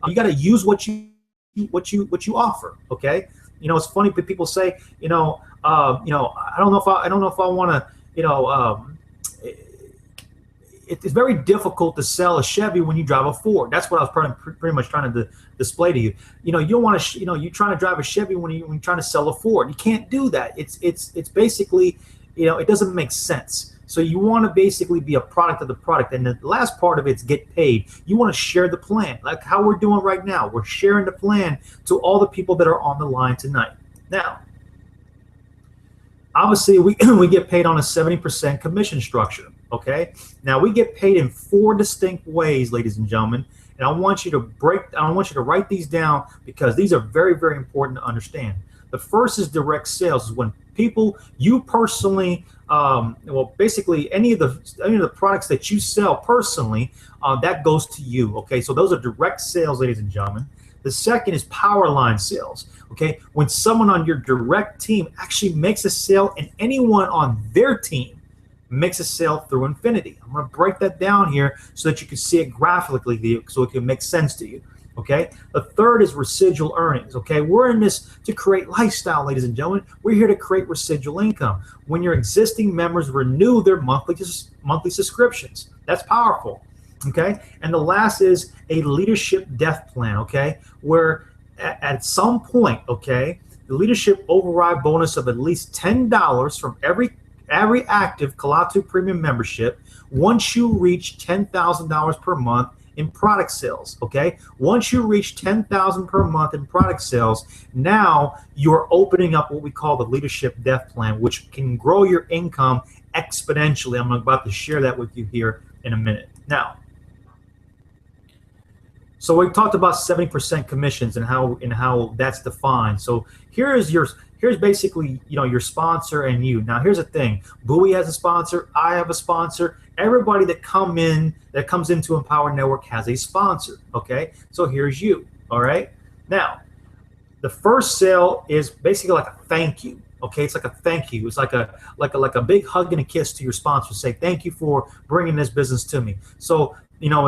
You got to use what you offer, okay? It's funny, but people say, I don't know if I want to, it's very difficult to sell a Chevy when you drive a Ford. That's what I was pretty much trying to display to you. You don't want to, you're trying to drive a Chevy when you're trying to sell a Ford. You can't do that. It's basically, it doesn't make sense. So you want to basically be a product of the product. And the last part of it's get paid. You want to share the plan, like how we're doing right now. We're sharing the plan to all the people that are on the line tonight. Now, obviously, we get paid on a 70% commission structure, okay? Now, we get paid in 4 distinct ways, ladies and gentlemen. And I want you to write these down because these are very, very important to understand. The first is direct sales, is when people, you personally, basically any of the products that you sell personally, that goes to you. Okay, so those are direct sales, ladies and gentlemen. The second is power line sales. Okay, when someone on your direct team actually makes a sale, and anyone on their team makes a sale through Infinity. I'm going to break that down here so that you can see it graphically, so it can make sense to you. Okay. The third is residual earnings. Okay. We're in this to create lifestyle, ladies and gentlemen. We're here to create residual income. When your existing members renew their monthly subscriptions, that's powerful. Okay. And the last is a leadership death plan. Okay. Where at some point, okay, the leadership override bonus of at least $10 from every active Kalatu Premium membership once you reach $10,000 per month in product sales. Okay, once you reach $10,000 per month in product sales, now you're opening up what we call the Leadership Death Plan, which can grow your income exponentially. I'm about to share that with you here in a minute. Now, so we talked about 70% commissions and how that's defined. So here's basically, your sponsor and you. Now here's the thing: Bowie has a sponsor, I have a sponsor. Everybody that comes into Empower Network has a sponsor. Okay, so here's you. All right. Now, the first sale is basically like a thank you. Okay, it's like a thank you. It's like a big hug and a kiss to your sponsor. Say thank you for bringing this business to me. So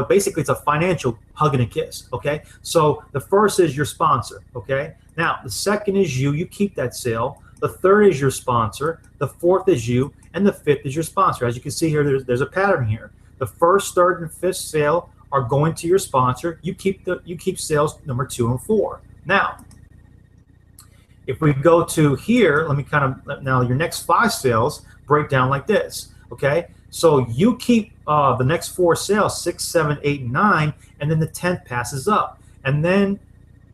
basically it's a financial hug and a kiss. Okay, so the first is your sponsor. Okay, now the second is you keep that sale. The third is your sponsor. The fourth is you, and the fifth is your sponsor. As you can see here, there's a pattern here. The first, third, and fifth sale are going to your sponsor. You keep sales number 2 and 4. Now, if we go to here, let me now your next 5 sales break down like this. Okay, so you keep the next 4 sales, 6, 7, 8, and 9, and then the 10th passes up. And then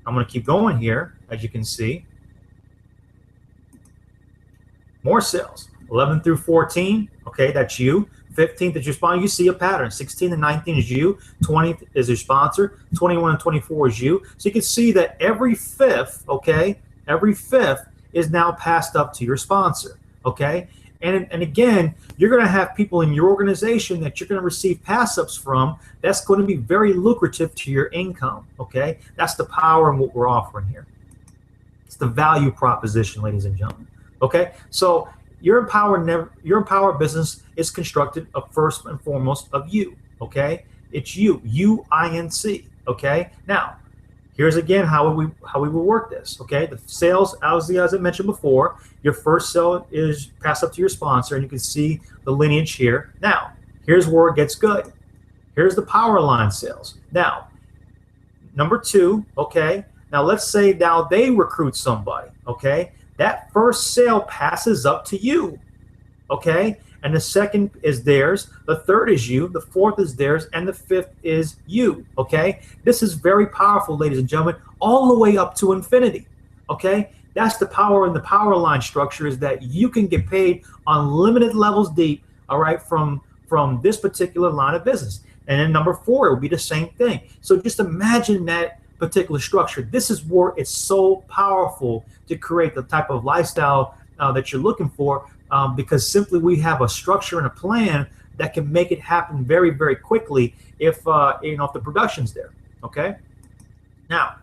I'm going to keep going here, as you can see. More sales, 11 through 14. Okay, that's you. 15th is your sponsor. You see a pattern. 16 and 19 is you. 20th is your sponsor. 21 and 24 is you. So you can see that every fifth, okay, every fifth is now passed up to your sponsor. Okay, and again, you're going to have people in your organization that you're going to receive pass-ups from. That's going to be very lucrative to your income. Okay, that's the power in what we're offering here. It's the value proposition, ladies and gentlemen. Okay, so your Empower business is constructed of first and foremost of you. Okay, it's you, UINC. Okay, now here's again how we will work this. Okay, the sales, as I mentioned before, your first sale is passed up to your sponsor, and you can see the lineage here. Now, here's where it gets good. Here's the power line sales. Now, number 2. Okay, now let's say now they recruit somebody. Okay. That first sale passes up to you, okay? And the second is theirs, the third is you, the fourth is theirs, and the fifth is you, okay? This is very powerful, ladies and gentlemen, all the way up to infinity, okay? That's the power in the power line structure, is that you can get paid unlimited levels deep, all right, from this particular line of business. And then number 4 will be the same thing. So just imagine that particular structure. This is where it's so powerful to create the type of lifestyle that you're looking for, because simply we have a structure and a plan that can make it happen very, very quickly if the production's there. Okay. Now,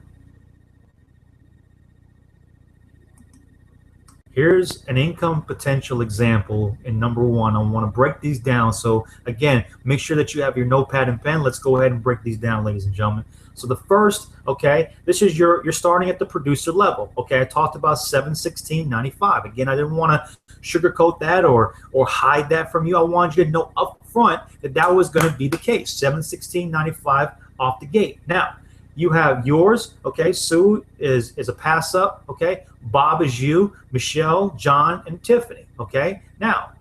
here's an income potential example in number 1. I want to break these down. So again, make sure that you have your notepad and pen. Let's go ahead and break these down, ladies and gentlemen. So the first, okay, this is you're starting at the producer level. Okay, I talked about 716.95. Again, I didn't want to sugarcoat that or hide that from you. I wanted you to know up front that was going to be the case. 716.95 off the gate. Now, you have yours, okay? Sue is a pass up, okay? Bob is you, Michelle, John, and Tiffany, okay? Now,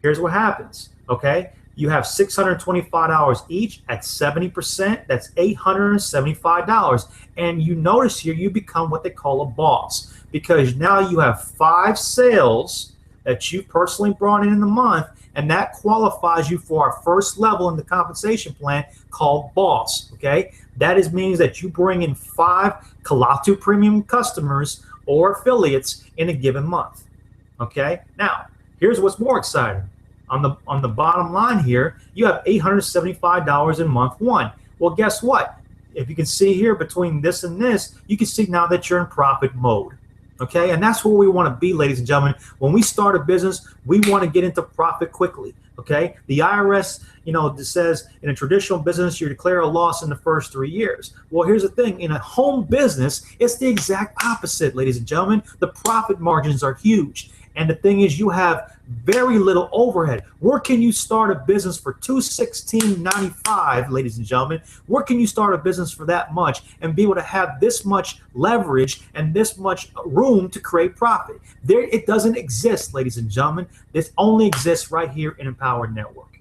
here's what happens, okay? You have $625 each at 70%. That's $875. And you notice here you become what they call a boss, because now you have 5 sales that you personally brought in the month, and that qualifies you for our first level in the compensation plan called boss, okay? That means that you bring in 5 Kalatu Premium customers or affiliates in a given month, okay? Now, here's what's more exciting. On the bottom line here, you have $875 in month 1. Well, guess what? If you can see here between this and this, you can see now that you're in profit mode. Okay, and that's where we want to be, ladies and gentlemen. When we start a business, we want to get into profit quickly. Okay, the IRS, says in a traditional business you declare a loss in the first 3 years. Well, here's the thing: in a home business, it's the exact opposite, ladies and gentlemen. The profit margins are huge. And the thing is, you have very little overhead. Where can you start a business for $216.95, ladies and gentlemen? Where can you start a business for that much and be able to have this much leverage and this much room to create profit? It doesn't exist, ladies and gentlemen. This only exists right here in Empowered Network.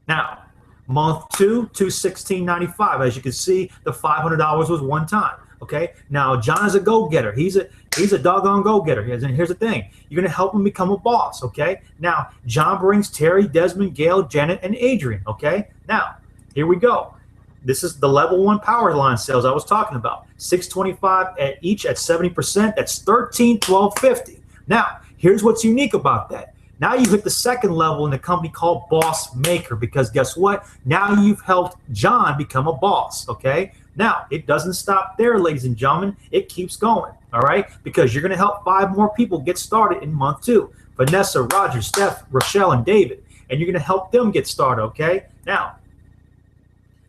Now, month two, $216.95. As you can see, the $500 was one time. Okay. Now, John is a go-getter. He's a doggone go-getter. And here's the thing: you're going to help him become a boss. Okay. Now, John brings Terry, Desmond, Gail, Janet, and Adrian. Okay. Now, here we go. This is the level 1 power line sales I was talking about. 625 at each at 70%. That's $13,1250. Now, here's what's unique about that. Now you hit the second level in the company called Boss Maker, because guess what? Now you've helped John become a boss, okay? Now, it doesn't stop there, ladies and gentlemen. It keeps going, all right? Because you're going to help 5 more people get started in month 2. Vanessa, Roger, Steph, Rochelle, and David. And you're going to help them get started, okay? Now,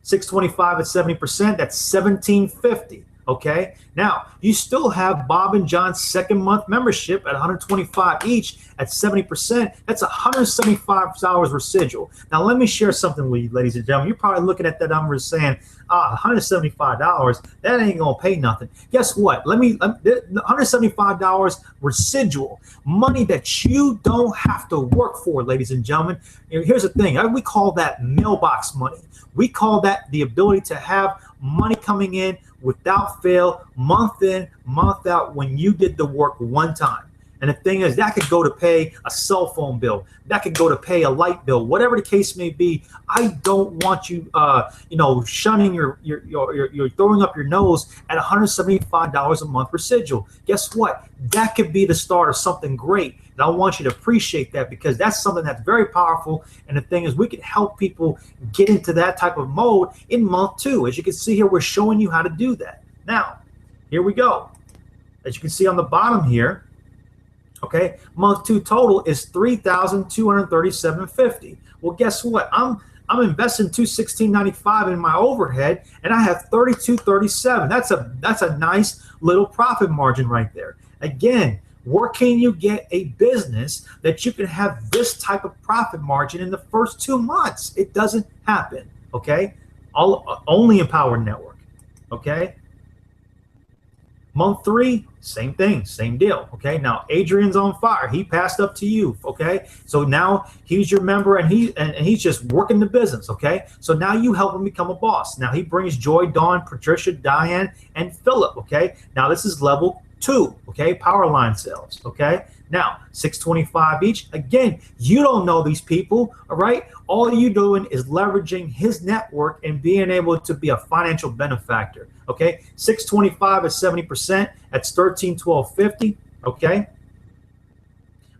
625 at 70%, that's $1750. Okay. Now you still have Bob and John's second month membership at $125 each at 70%. That's $175 residual. Now let me share something with you, ladies and gentlemen. You're probably looking at that number and saying, $175, that ain't gonna pay nothing. Guess what? $175 residual, money that you don't have to work for, ladies and gentlemen. Here's the thing: we call that mailbox money. We call that the ability to have money coming in without fail, month in, month out, when you did the work one time. And the thing is, that could go to pay a cell phone bill. That could go to pay a light bill, whatever the case may be. I don't want you, shunning you're throwing up your nose at $175 a month residual. Guess what? That could be the start of something great. And I want you to appreciate that, because that's something that's very powerful. And the thing is, we can help people get into that type of mode in month 2. As you can see here, we're showing you how to do that. Now, here we go. As you can see on the bottom here, okay, month 2 total is $3,237.50. Well, guess what? I'm investing $216.95 in my overhead, and I have $32.37. That's a nice little profit margin right there. Again, where can you get a business that you can have this type of profit margin in the first 2 months? It doesn't happen. Okay, only Empowered Network. Okay. Month 3, same thing, same deal. Okay, now Adrian's on fire. He passed up to you. Okay, so now he's your member, and he's just working the business. Okay, so now you help him become a boss. Now he brings Joy, Dawn, Patricia, Diane, and Philip. Okay, now this is level 2. Okay, power line sales. Okay, now $625 each. Again, you don't know these people. All right, all you doing is leveraging his network and being able to be a financial benefactor. Okay, $625 at 70%. That's $13,1250. Okay,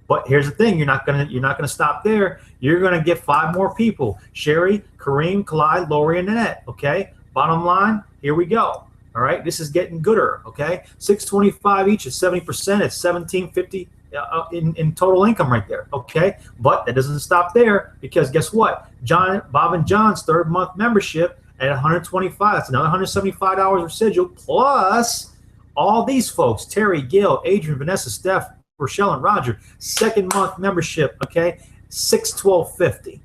but here's the thing: you're not gonna stop there. You're gonna get 5 more people: Sherry, Kareem, Clyde, Lori, and Annette. Okay, bottom line, here we go. All right, this is getting gooder. Okay, $625 each at 70%. It's $1,750 in total income right there. Okay, but that doesn't stop there, because guess what? Bob and John's 3rd month membership at $125. That's another $175 residual, plus all these folks: Terry, Gail, Adrian, Vanessa, Steph, Rochelle, and Roger. 2nd month membership. Okay, $612.50.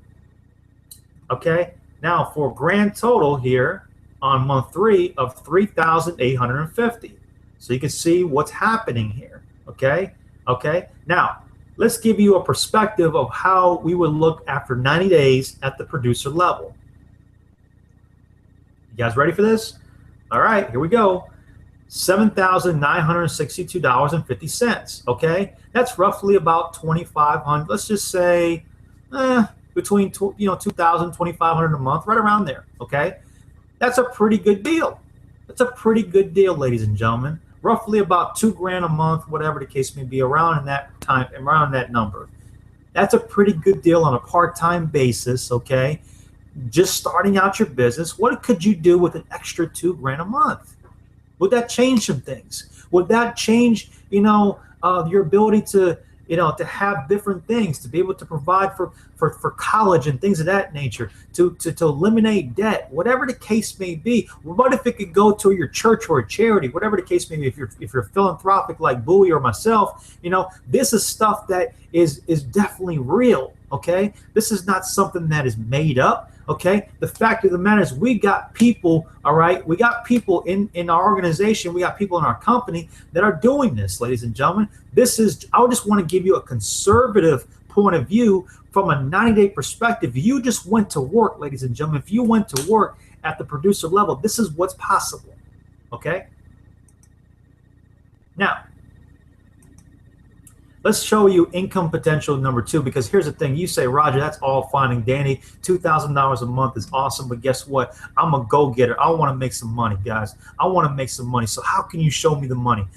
Okay, now for a grand total here on month 3 of $3,850. So you can see what's happening here. Okay. Okay. Now let's give you a perspective of how we would look after 90 days at the producer level. You guys ready for this? All right, here we go. $7,962.50. Okay, that's roughly about $2,500. Let's just say between $2,000, $2,500 a month, right around there. Okay, that's a pretty good deal. That's a pretty good deal, ladies and gentlemen. Roughly about $2,000 a month, whatever the case may be, around that number. That's a pretty good deal on a part-time basis. Okay, just starting out your business. What could you do with an extra $2,000 a month? Would that change some things? Would that change, your ability to to have different things, to be able to provide for college and things of that nature, to eliminate debt, whatever the case may be. What if it could go to your church or a charity, whatever the case may be, if you're philanthropic like Bowie or myself, this is stuff that is definitely real, okay? This is not something that is made up. Okay, the fact of the matter is we got people, all right, we got people in our organization, we got people in our company that are doing this, ladies and gentlemen. I just want to give you a conservative point of view from a 90-day perspective. You just went to work, ladies and gentlemen. If you went to work at the producer level, this is what's possible, okay? Now, let's show you income potential number 2, because here's the thing. You say, Roger, that's all fine and dandy. $2,000 a month is awesome, but guess what? I'm a go-getter. I want to make some money, guys. I want to make some money. So how can you show me the money?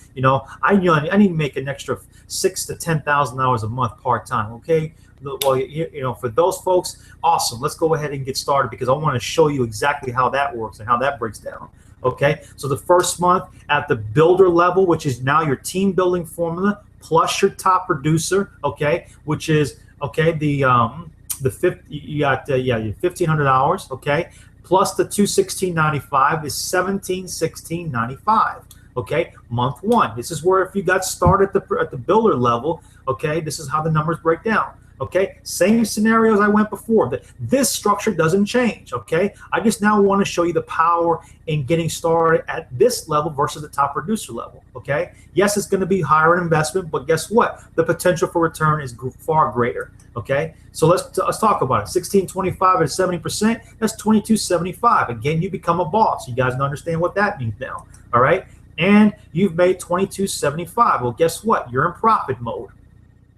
I need to make an extra $6,000 to $10,000 a month part-time, okay? Well, for those folks, awesome. Let's go ahead and get started, because I want to show you exactly how that works and how that breaks down. Okay, so the first month at the builder level, which is now your team building formula, plus your top producer, okay, which is the fifth, you got your 1,500 hours, okay, plus the 216.95 is 1,716.95. Okay, month 1. This is where if you got started at the builder level, okay, this is how the numbers break down. Okay, same scenario as I went before. This structure doesn't change. Okay, I just now want to show you the power in getting started at this level versus the top producer level. Okay, yes, it's going to be higher in investment, but guess what? The potential for return is far greater. Okay, so let's talk about it. 1625 at 70%. That's 2275. Again, you become a boss. You guys understand what that means now. All right, and you've made 2275. Well, guess what? You're in profit mode.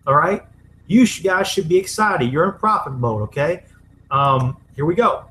All right. You guys should be excited. You're in profit mode, okay? Here we go.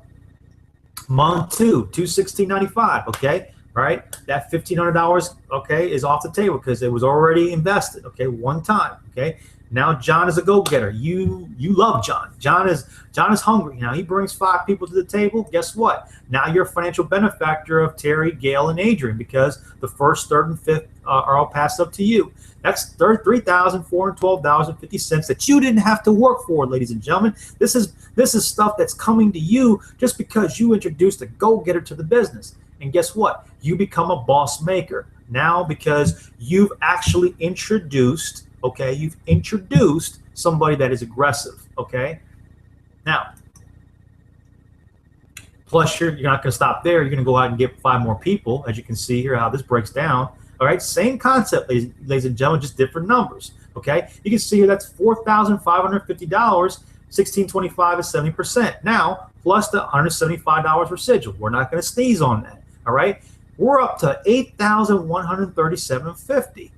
Month 2, 216.95, okay? All right, that $1,500, okay, is off the table because it was already invested, okay, one time, okay? Now John is a go-getter. You love John. John is hungry. Now he brings 5 people to the table. Guess what? Now you're a financial benefactor of Terry, Gail, and Adrian, because the first, third, and fifth are all passed up to you. That's $3,412.50 that you didn't have to work for, ladies and gentlemen. This is stuff that's coming to you just because you introduced a go-getter to the business. And guess what? You become a boss maker now because you've actually introduced, okay, you've introduced somebody that is aggressive, okay? Now, plus you're not going to stop there. You're going to go out and get 5 more people, as you can see here how this breaks down. All right, same concept, ladies and gentlemen, just different numbers. Okay, you can see here that's $4,550. 1625 is 70%. Now, plus the $175 residual. We're not going to sneeze on that. All right, we're up to $8,137.50.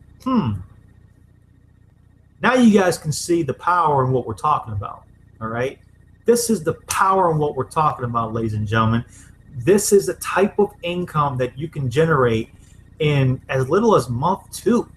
Now you guys can see the power in what we're talking about. All right, this is the power in what we're talking about, ladies and gentlemen. This is the type of income that you can generate in as little as month 2, all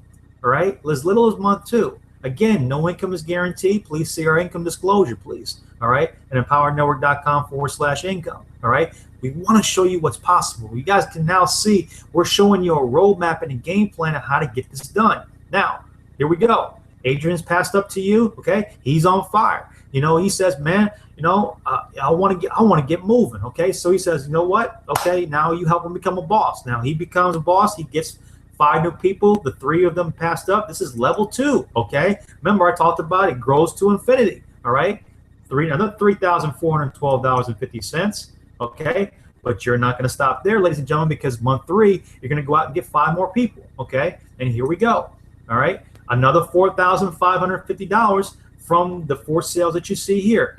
right? As little as month 2. Again, no income is guaranteed. Please see our income disclosure, please, all right? At empowerednetwork.com/income, all right? We want to show you what's possible. You guys can now see we're showing you a roadmap and a game plan of how to get this done. Now, here we go. Adrian's passed up to you, okay? He's on fire. He says, man, I want to get moving, okay? So he says, you know what? Okay, now you help him become a boss. Now he becomes a boss. He gets 5 new people. The 3 of them passed up. This is level 2, okay? Remember I talked about it grows to infinity, all right? Another $3,412.50, okay? But you're not going to stop there, ladies and gentlemen, because month 3, you're going to go out and get 5 more people, okay? And here we go, all right? Another $4,550 from the 4 sales that you see here.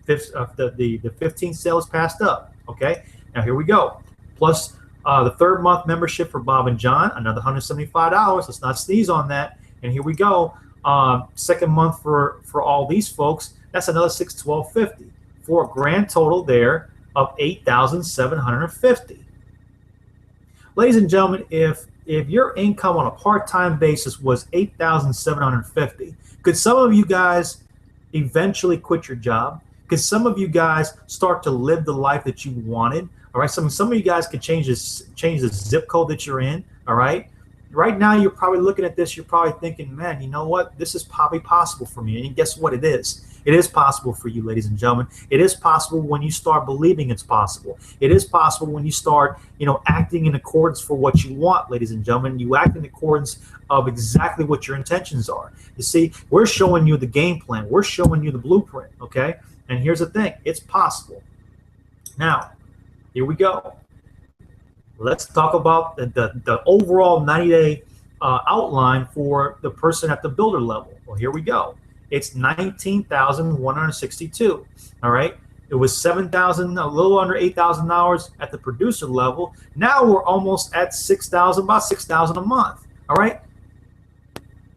The 15 sales passed up, okay? Now here we go. Plus the 3rd month membership for Bob and John, another $175. Let's not sneeze on that. And here we go. 2nd month for all these folks, that's another $612.50 for a grand total there of $8,750. Ladies and gentlemen, if your income on a part-time basis was $8,750, could some of you guys eventually quit your job? Could some of you guys start to live the life that you wanted? All right, some of you guys could change the zip code that you're in. All right, right now you're probably looking at this, you're probably thinking, man, you know what? This is probably possible for me. And guess what? It is. It is possible for you, ladies and gentlemen. It is possible when you start believing it's possible. It is possible when you start, acting in accordance for what you want, ladies and gentlemen. You act in accordance of exactly what your intentions are. You see, we're showing you the game plan. We're showing you the blueprint, okay? And here's the thing. It's possible. Now, here we go. Let's talk about the overall 90-day outline for the person at the builder level. Well, here we go. It's 19,162. All right. It was 7,000, a little under $8,000 at the producer level. Now we're almost at 6,000, about 6,000 a month. All right.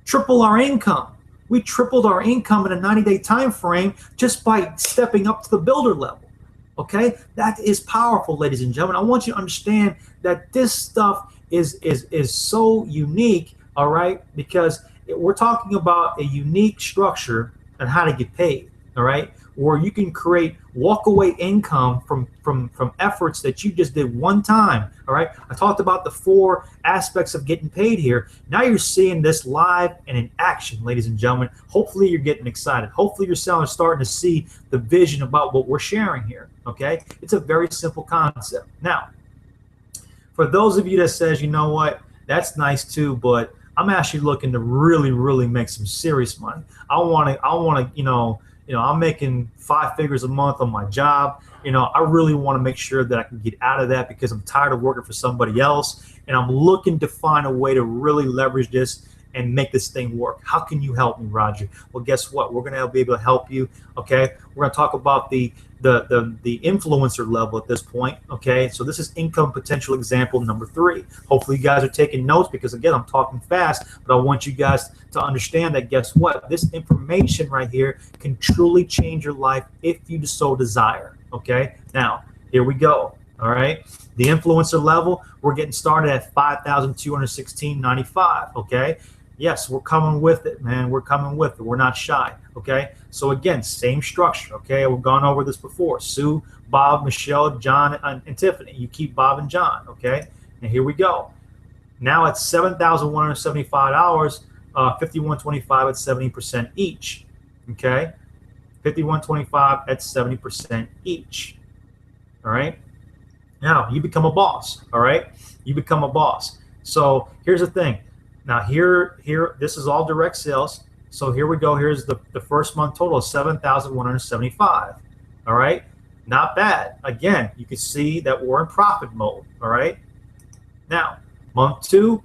Triple our income. We tripled our income in a 90-day time frame just by stepping up to the builder level. Okay, that is powerful, ladies and gentlemen. I want you to understand that this stuff is so unique, all right, because we're talking about a unique structure on how to get paid, all right, where you can create walk-away income from efforts that you just did one time, all right. I talked about the 4 aspects of getting paid here. Now you're seeing this live and in action, ladies and gentlemen. Hopefully you're getting excited. Hopefully you're starting to see the vision about what we're sharing here, okay. It's a very simple concept. Now, for those of you that says, you know what, that's nice too, but I'm actually looking to really make some serious money. I want to, I'm making 5 figures a month on my job. I really want to make sure that I can get out of that because I'm tired of working for somebody else, and I'm looking to find a way to really leverage this and make this thing work. How can you help me, Roger? Well, guess what? We're going to be able to help you. Okay, we're going to talk about the influencer level at this point. Okay, so this is income potential example number 3. Hopefully you guys are taking notes because again, I'm talking fast, but I want you guys to understand that guess what? This information right here can truly change your life if you so desire. Okay, now here we go. All right, the influencer level, we're getting started at $5,216.95. Okay. Yes, we're coming with it, man. We're coming with it. We're not shy, okay? So again, same structure, okay? We've gone over this before. Sue, Bob, Michelle, John, and Tiffany. You keep Bob and John, okay? And here we go. Now it's $7,175, $5,125 at 70% each, okay? $5,125 at 70% each, all right? Now, you become a boss, all right? You become a boss. So here's the thing. Now here, this is all direct sales. So here we go. Here's the first month total of $7,175. All right, not bad. Again, you can see that we're in profit mode. All right. Now month 2,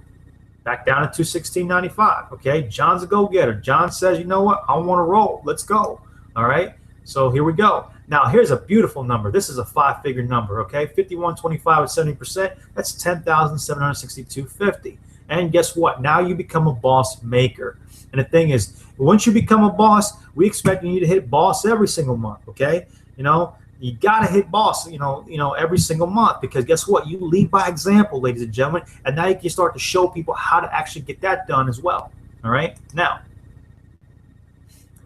back down to $216.95. Okay, John's a go-getter. John says, you know what? I want to roll. Let's go. All right. So here we go. Now here's a beautiful number. This is a 5-figure number. Okay, $5,125 at 70%. That's $10,762.50. And guess what? Now you become a boss maker. And the thing is, once you become a boss, we expect you to hit boss every single month. Okay, you got to hit boss. Every single month because guess what? You lead by example, ladies and gentlemen. And now you can start to show people how to actually get that done as well. All right. Now,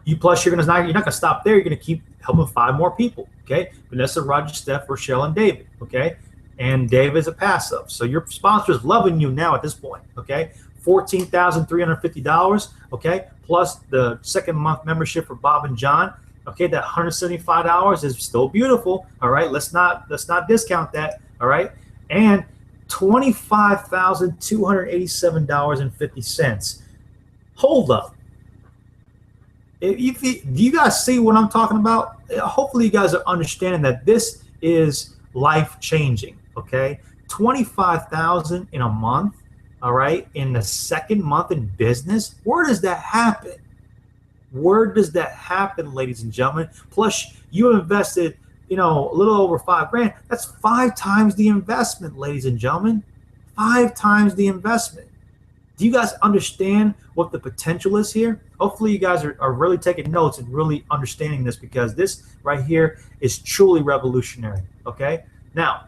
you're not going to stop there. You're going to keep helping 5 more people. Okay, Vanessa, Roger, Steph, Rochelle, and David. Okay. And Dave is a passive. So your sponsor is loving you now at this point, okay? $14,350, okay? Plus the second month membership for Bob and John, okay? That $175 is still beautiful, all right? Let's not discount that, all right? And $25,287.50. Hold up. Do you guys see what I'm talking about? Hopefully you guys are understanding that this is life-changing. Okay, $25,000 in a month. All right, in the second month in business. Where does that happen? Where does that happen, ladies and gentlemen? Plus, you invested, a little over $5,000. That's 5 times the investment, ladies and gentlemen. 5 times the investment. Do you guys understand what the potential is here? Hopefully, you guys are really taking notes and really understanding this because this right here is truly revolutionary. Okay, now.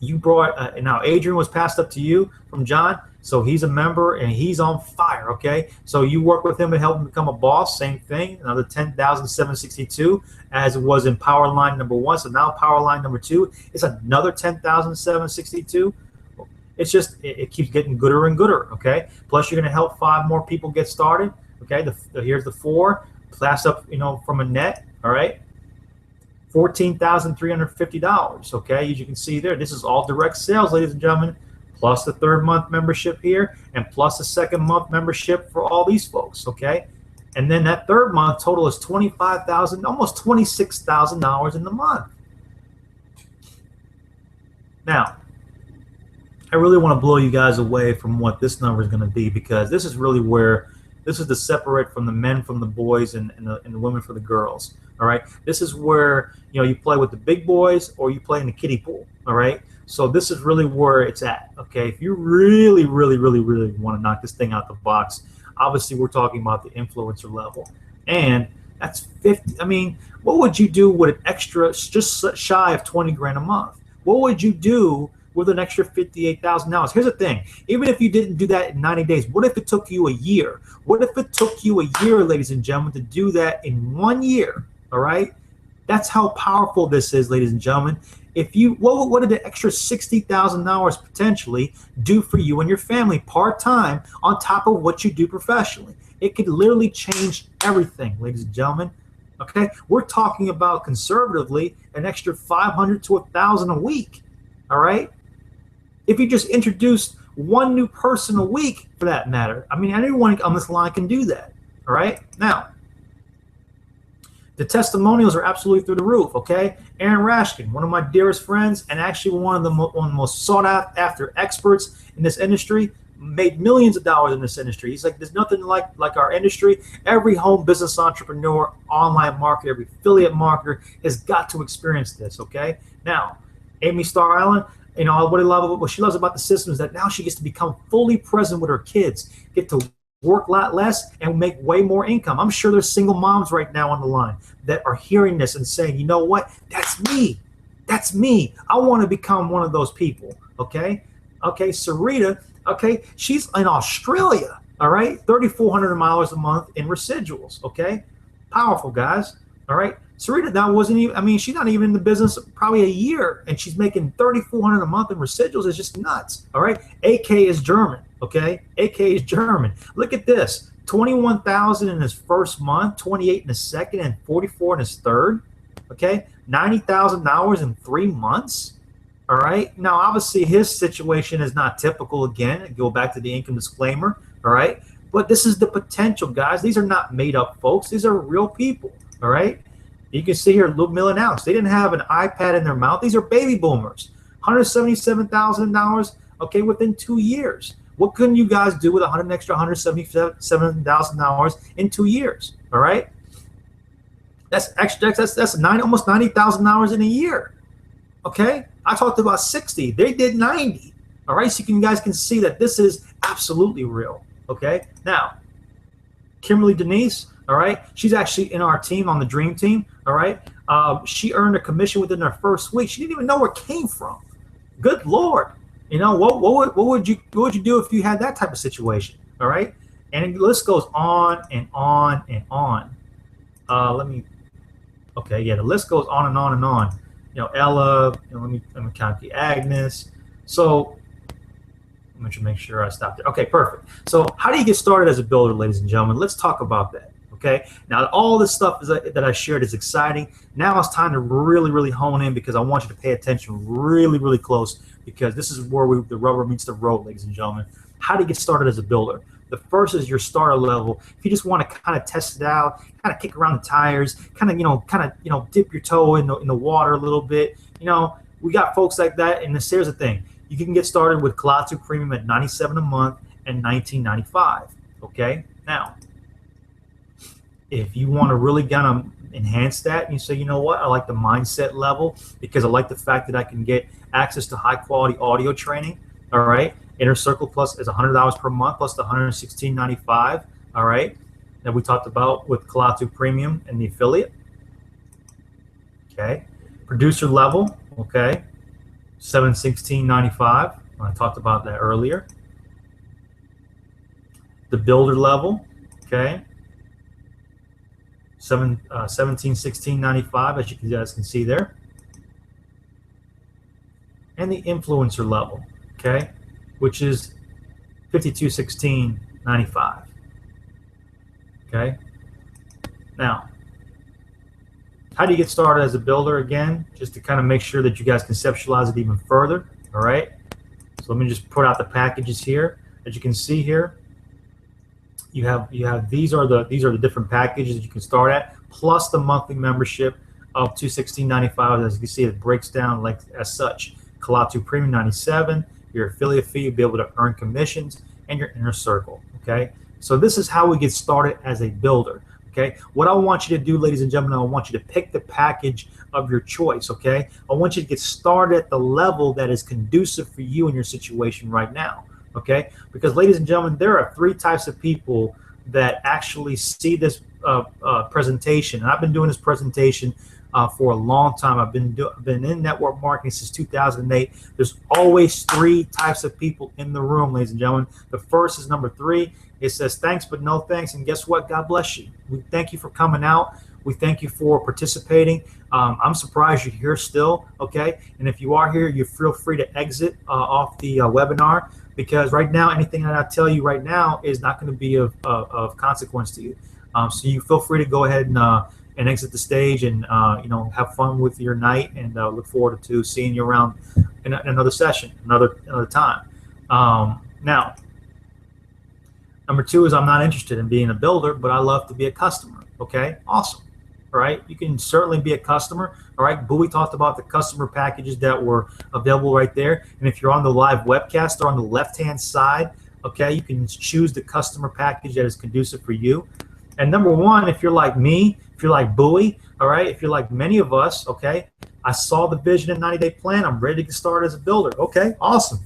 You brought now Adrian was passed up to you from John, so he's a member and he's on fire. Okay, so you work with him and help him become a boss. Same thing, another $10,762 as it was in power line number 1. So now power line number 2 is another $10,762. It's just it keeps getting gooder and gooder. Okay. Plus, you're going to help 5 more people get started. Okay. Here's the 4. Class up, from a net. All right. $14,350. Okay. As you can see there, this is all direct sales, ladies and gentlemen, plus the 3rd month membership here, and plus the 2nd month membership for all these folks. Okay. And then that 3rd month total is $25,000, almost $26,000 in the month. Now, I really want to blow you guys away from what this number is going to be, because this is really where this is to separate from the men from the boys and the women for the girls. All right. This is where you play with the big boys or you play in the kiddie pool. All right. So this is really where it's at. Okay. If you really, really, really, really want to knock this thing out the box, obviously we're talking about the influencer level, and that's 50. I mean, what would you do with an extra just shy of 20 grand a month? What would you do with an extra $58,000? Here's the thing. Even if you didn't do that in 90 days, what if it took you a year? What if it took you a year, ladies and gentlemen, to do that in 1 year? All right. That's how powerful this is, ladies and gentlemen. If you, what did the extra $60,000 potentially do for you and your family part-time on top of what you do professionally? It could literally change everything, ladies and gentlemen. Okay. We're talking about conservatively an extra $500 to $1,000 a week. All right. If you just introduced 1 new person a week, for that matter. I mean, anyone on this line can do that. All right. Now, the testimonials are absolutely through the roof. Okay. Aaron Rashkin, one of my dearest friends, and actually one of the most sought after experts in this industry, made millions of dollars in this industry. He's like, there's nothing like our industry. Every home business entrepreneur, online marketer, every affiliate marketer has got to experience this. Okay. Now, Amy Star Island, what she loves about the system is that now she gets to become fully present with her kids, get to work a lot less and make way more income. I'm sure there's single moms right now on the line that are hearing this and saying, you know what? That's me. That's me. I want to become one of those people. Okay. Okay. Sarita. Okay. She's in Australia. All right. 3,400 miles a month in residuals. Okay. Powerful, guys. All right. Sarita now wasn't even, I mean, she's not even in the business probably a year, and she's making 3,400 a month in residuals. It's just nuts. All right. AK is German. Okay. AK is German. Look at this. 21,000 in his first month, 28 in his second, and 44 in his third. Okay. $90,000 in 3 months. All right. Now, obviously his situation is not typical. Again, go back to the income disclaimer. All right. But this is the potential, guys. These are not made up folks. These are real people. All right. You can see here, mill and ounce. They didn't have an iPad in their mouth. These are baby boomers. $177,000, okay, within 2 years. What couldn't you guys do with extra $177,000 in 2 years? All right, that's almost $90,000 in a year. Okay, I talked about 60. They did 90. All right, so you guys can see that this is absolutely real. Okay, now Kimberly Denise. All right, she's actually in our team on the Dream Team. All right, she earned a commission within her first week. She didn't even know where it came from. Good Lord, what would you do if you had that type of situation? All right, and the list goes on and on and on. The list goes on and on and on. Ella. Let me count the Agnes. So let me make sure I stopped there. Okay, perfect. So how do you get started as a builder, ladies and gentlemen? Let's talk about that. Okay. Now, all this stuff that I shared is exciting. Now it's time to really, really hone in, because I want you to pay attention really, really close, because this is where the rubber meets the road, ladies and gentlemen. How do you get started as a builder? The first is your starter level. If you just want to kind of test it out, kind of kick around the tires, kind of dip your toe in the water a little bit. We got folks like that. And here's the thing: you can get started with Kalatu Premium at $97 a month and $19.95. Okay. Now, if you want to really kind of enhance that, and you say, you know what, I like the mindset level, because I like the fact that I can get access to high quality audio training. All right. Inner Circle Plus is $100 per month plus the $116.95. All right. That we talked about with Kalatu Premium and the affiliate. Okay. Producer level. Okay. $716.95. I talked about that earlier. The builder level. Okay. $1716.95, as you guys can see there. And the influencer level, okay, which is 5216.95. Okay. Now, how do you get started as a builder? Again, just to kind of make sure that you guys conceptualize it even further. All right. So let me just put out the packages here. As you can see here, you have these are the different packages you can start at, plus the monthly membership of $216.95. As you can see, it breaks down like as such. Kalatu Premium 97, your affiliate fee, you'll be able to earn commissions, and your inner circle. Okay, so this is how we get started as a builder. Okay, what I want you to do, ladies and gentlemen, I want you to pick the package of your choice. Okay, I want you to get started at the level that is conducive for you and your situation right now. Okay, because ladies and gentlemen, there are 3 types of people that actually see this presentation, and I've been doing this presentation for a long time. I've been in network marketing since 2008. There's always 3 types of people in the room, ladies and gentlemen. The first is number 3. It says thanks but no thanks, and guess what? God bless you. We thank you for coming out. We thank you for participating. I'm surprised you're here still, okay? And if you are here, you feel free to exit off the webinar, because right now, anything that I tell you right now is not going to be of consequence to you. So you feel free to go ahead and exit the stage, and have fun with your night, and look forward to seeing you around in another session, another time. Now, number 2 is I'm not interested in being a builder, but I love to be a customer. Okay, awesome. All right, you can certainly be a customer. All right, Bowie talked about the customer packages that were available right there. And if you're on the live webcast or on the left-hand side, okay, you can choose the customer package that is conducive for you. And number 1, if you're like me, if you're like Bowie, all right, if you're like many of us, okay, I saw the vision and 90-day plan. I'm ready to get started as a builder. Okay, awesome.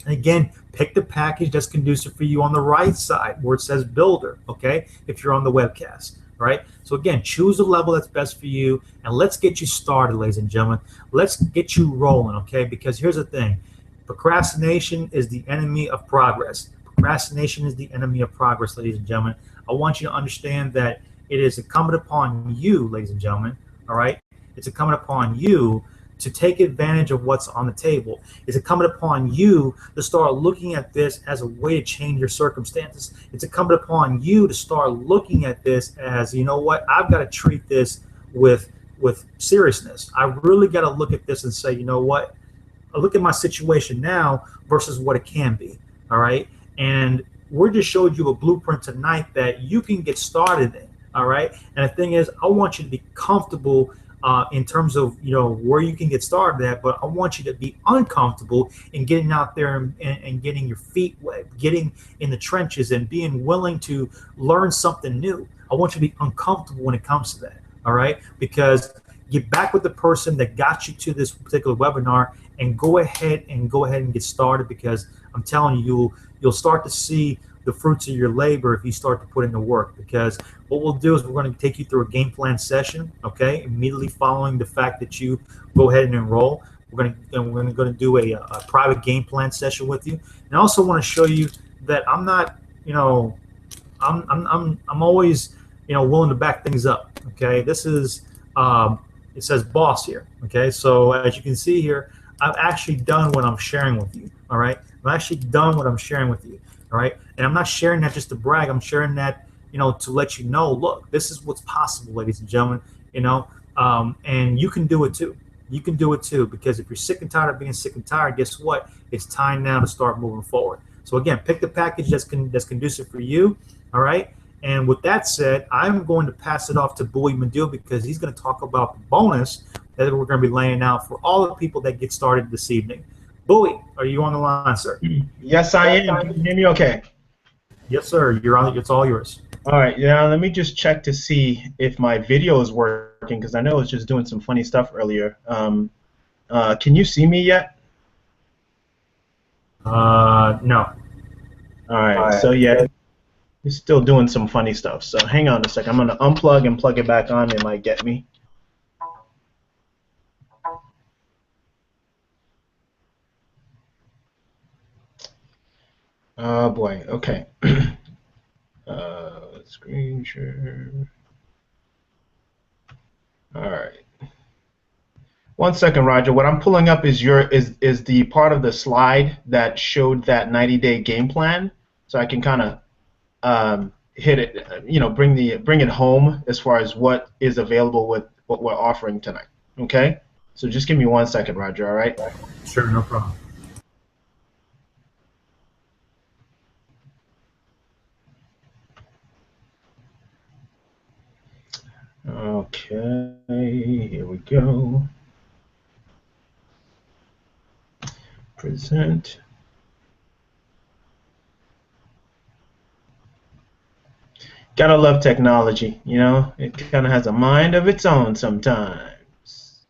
And again, pick the package that's conducive for you on the right side where it says builder, okay, if you're on the webcast. All right, so again, choose the level that's best for you, and let's get you started, ladies and gentlemen. Let's get you rolling, okay, because here's the thing. Procrastination is the enemy of progress. Procrastination is the enemy of progress, ladies and gentlemen. I want you to understand that it is incumbent upon you, ladies and gentlemen, all right? It's incumbent upon you to take advantage of what's on the table. It's incumbent upon you to start looking at this as a way to change your circumstances. It's incumbent upon you to start looking at this as, you know what, I've got to treat this with seriousness. I really got to look at this and say, you know what, I look at my situation now versus what it can be, all right? And we just showed you a blueprint tonight that you can get started in, all right? And the thing is, I want you to be comfortable in terms of where you can get started at, but I want you to be uncomfortable in getting out there and getting your feet wet, getting in the trenches and being willing to learn something new. I want you to be uncomfortable when it comes to that, all right? Because get back with the person that got you to this particular webinar and go ahead and get started, because I'm telling you, you'll start to see the fruits of your labor if you start to put in the work. Because what we'll do is we're going to take you through a game plan session, okay, immediately following the fact that you go ahead and enroll. We're going to do a private game plan session with you. And I also want to show you that I'm not, I'm always, willing to back things up, okay? This is, it says boss here, okay? So as you can see here, I've actually done what I'm sharing with you, all right? I've actually done what I'm sharing with you, all right? And I'm not sharing that just to brag. I'm sharing that, to let you know, look, this is what's possible, ladies and gentlemen, and you can do it too. You can do it too, because if you're sick and tired of being sick and tired, guess what? It's time now to start moving forward. So again, pick the package that's conducive for you, all right? And with that said, I'm going to pass it off to Bowie Madill, because he's going to talk about the bonus that we're going to be laying out for all the people that get started this evening. Bowie, are you on the line, sir? Yes, I am. Can you hear me okay? Yes, sir. You're on. It's all yours. All right. Yeah, let me just check to see if my video is working, because I know it's just doing some funny stuff earlier. Can you see me yet? No. All right. So yeah, it's still doing some funny stuff. So hang on a second. I'm gonna unplug and plug it back on. It might get me. Oh boy. Okay. Screen share. All right. One second, Roger. What I'm pulling up is the part of the slide that showed that 90-day game plan, so I can kind of hit it, bring it home as far as what is available with what we're offering tonight. Okay? So just give me 1 second, Roger, all right? Sure, no problem. Okay, here we go. Present. Gotta love technology, it kind of has a mind of its own sometimes.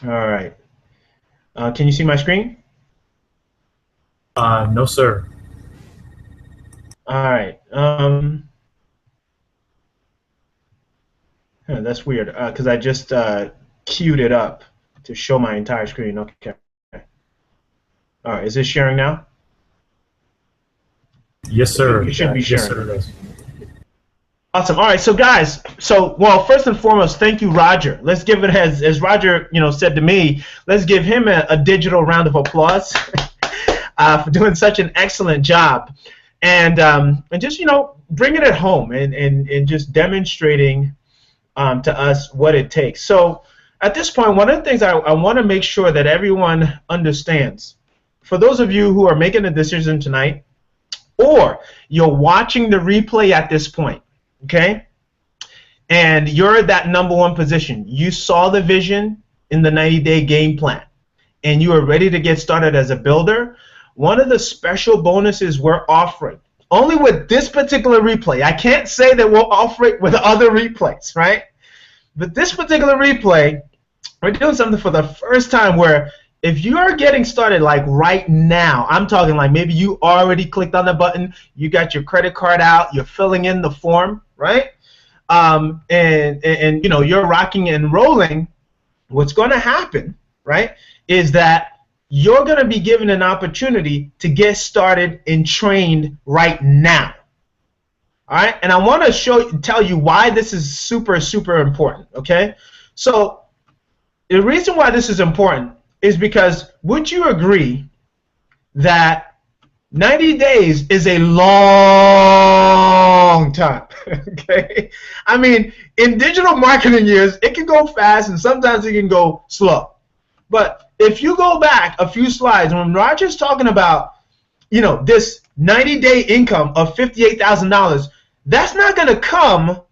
All right. Can you see my screen? No, sir. All right. That's weird because I just queued it up to show my entire screen. Okay. All right. Is this sharing now? Yes, sir. It should be sharing. Yes, sir. Awesome. All right. So, guys, well, first and foremost, thank you, Roger. Let's give it, as Roger, said to me, let's give him a digital round of applause for doing such an excellent job. And just, bringing it home and just demonstrating to us what it takes. So at this point, one of the things I want to make sure that everyone understands, for those of you who are making a decision tonight, or you're watching the replay at this point, okay, and you're at that #1 position, you saw the vision in the 90-day game plan, and you are ready to get started as a builder, one of the special bonuses we're offering, only with this particular replay, I can't say that we'll offer it with other replays, right? But this particular replay, we're doing something for the first time where if you are getting started like right now, I'm talking like maybe you already clicked on the button, you got your credit card out, you're filling in the form, right? And you're rocking and rolling, what's going to happen, right, is that you're going to be given an opportunity to get started and trained right now. All right, and I want to tell you why this is super, super important, okay? So the reason why this is important is because would you agree that 90 days is a long time, okay? I mean, in digital marketing years, it can go fast and sometimes it can go slow. But if you go back a few slides, when Roger's talking about, this 90-day income of $58,000, that's not going to come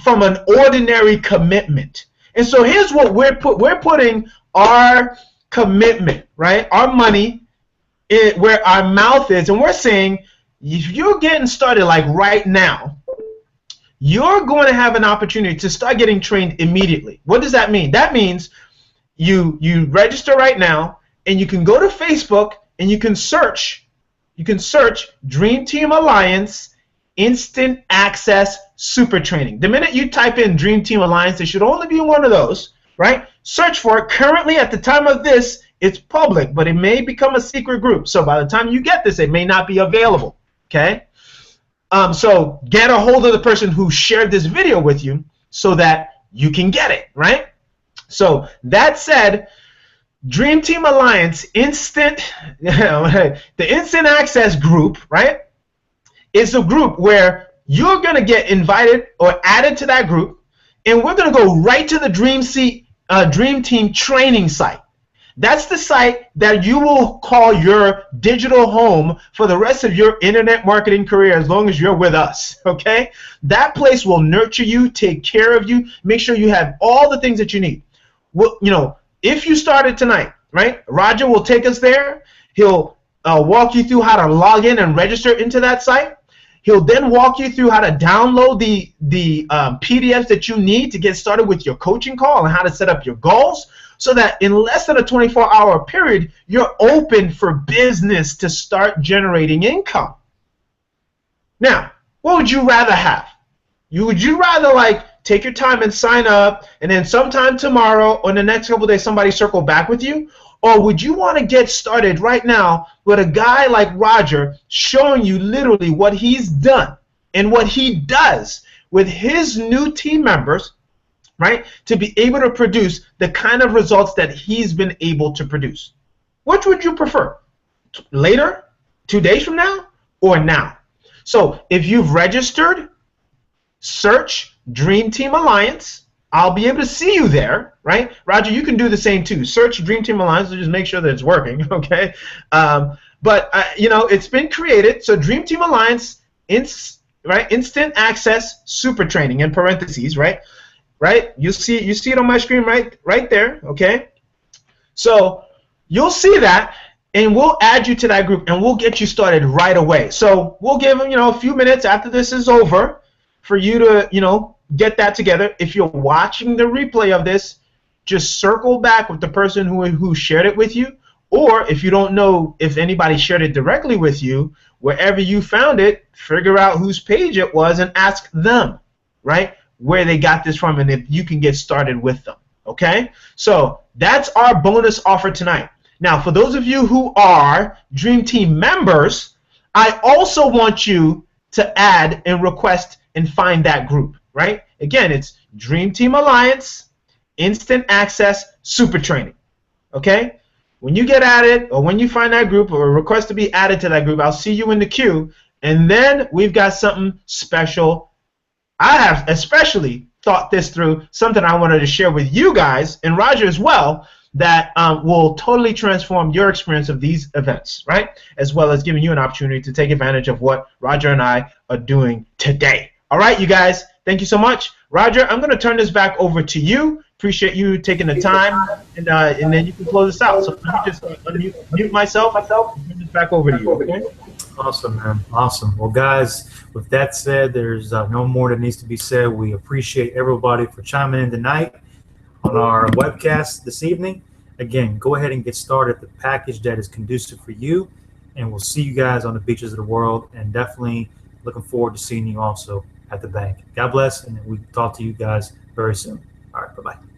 from an ordinary commitment. And so here's what we're putting our commitment, right? Our money where our mouth is, and we're saying if you're getting started like right now, you're going to have an opportunity to start getting trained immediately. What does that mean? That means you register right now, and you can go to Facebook and you can search Dream Team Alliance Instant Access Super Training. The minute you type in Dream Team Alliance, there should only be one of those, right? Search for it. Currently, at the time of this, it's public, but it may become a secret group. So by the time you get this, it may not be available, okay? So get a hold of the person who shared this video with you so that you can get it, right? So that said, Dream Team Alliance the Instant Access group, right, is a group where you're going to get invited or added to that group, and we're going to go right to the Dream Team training site. That's the site that you will call your digital home for the rest of your internet marketing career as long as you're with us, okay? That place will nurture you, take care of you, make sure you have all the things that you need. Well, if you started tonight, right, Roger will take us there. He'll walk you through how to log in and register into that site. He'll then walk you through how to download the PDFs that you need to get started with your coaching call and how to set up your goals so that in less than a 24-hour period, you're open for business to start generating income. Now, what would you rather have? Would you rather take your time and sign up and then sometime tomorrow or in the next couple of days somebody circle back with you? Or would you want to get started right now with a guy like Roger showing you literally what he's done and what he does with his new team members, right, to be able to produce the kind of results that he's been able to produce. Which would you prefer? Later, 2 days from now, or now? So if you've registered, search Dream Team Alliance. I'll be able to see you there, right? Roger, you can do the same too. Search Dream Team Alliance to just make sure that it's working, okay? But you know, it's been created. So Dream Team Alliance, instant access super training in parentheses, right? Right? You see it on my screen right there, okay? So you'll see that, and we'll add you to that group, and we'll get you started right away. So we'll give them, you know, a few minutes after this is over for you to, you know, get that together. If you're watching the replay of this, just circle back with the person who shared it with you, or if you don't know if anybody shared it directly with you, wherever you found it, figure out whose page it was and ask them, right, where they got this from and if you can get started with them, okay? So that's our bonus offer tonight. Now, for those of you who are Dream Team members, I also want you to add and request and find that group, right? Again, it's Dream Team Alliance, Instant Access, Super Training, okay? When you get added or when you find that group or request to be added to that group, I'll see you in the queue, and then we've got something special. I have especially thought this through, something I wanted to share with you guys, and Roger as well, that will totally transform your experience of these events, right? As well as giving you an opportunity to take advantage of what Roger and I are doing today. All right, you guys, thank you so much. Roger, I'm going to turn this back over to you. Appreciate you taking the time, and then you can close this out. So let me just mute myself and turn this back over to you, okay? Awesome, man. Awesome. Well, guys, with that said, there's no more that needs to be said. We appreciate everybody for chiming in tonight on our webcast this evening. Again, go ahead and get started the package that is conducive for you, and we'll see you guys on the beaches of the world, and definitely looking forward to seeing you also at the bank. God bless, and we talk to you guys very soon. All right, bye-bye.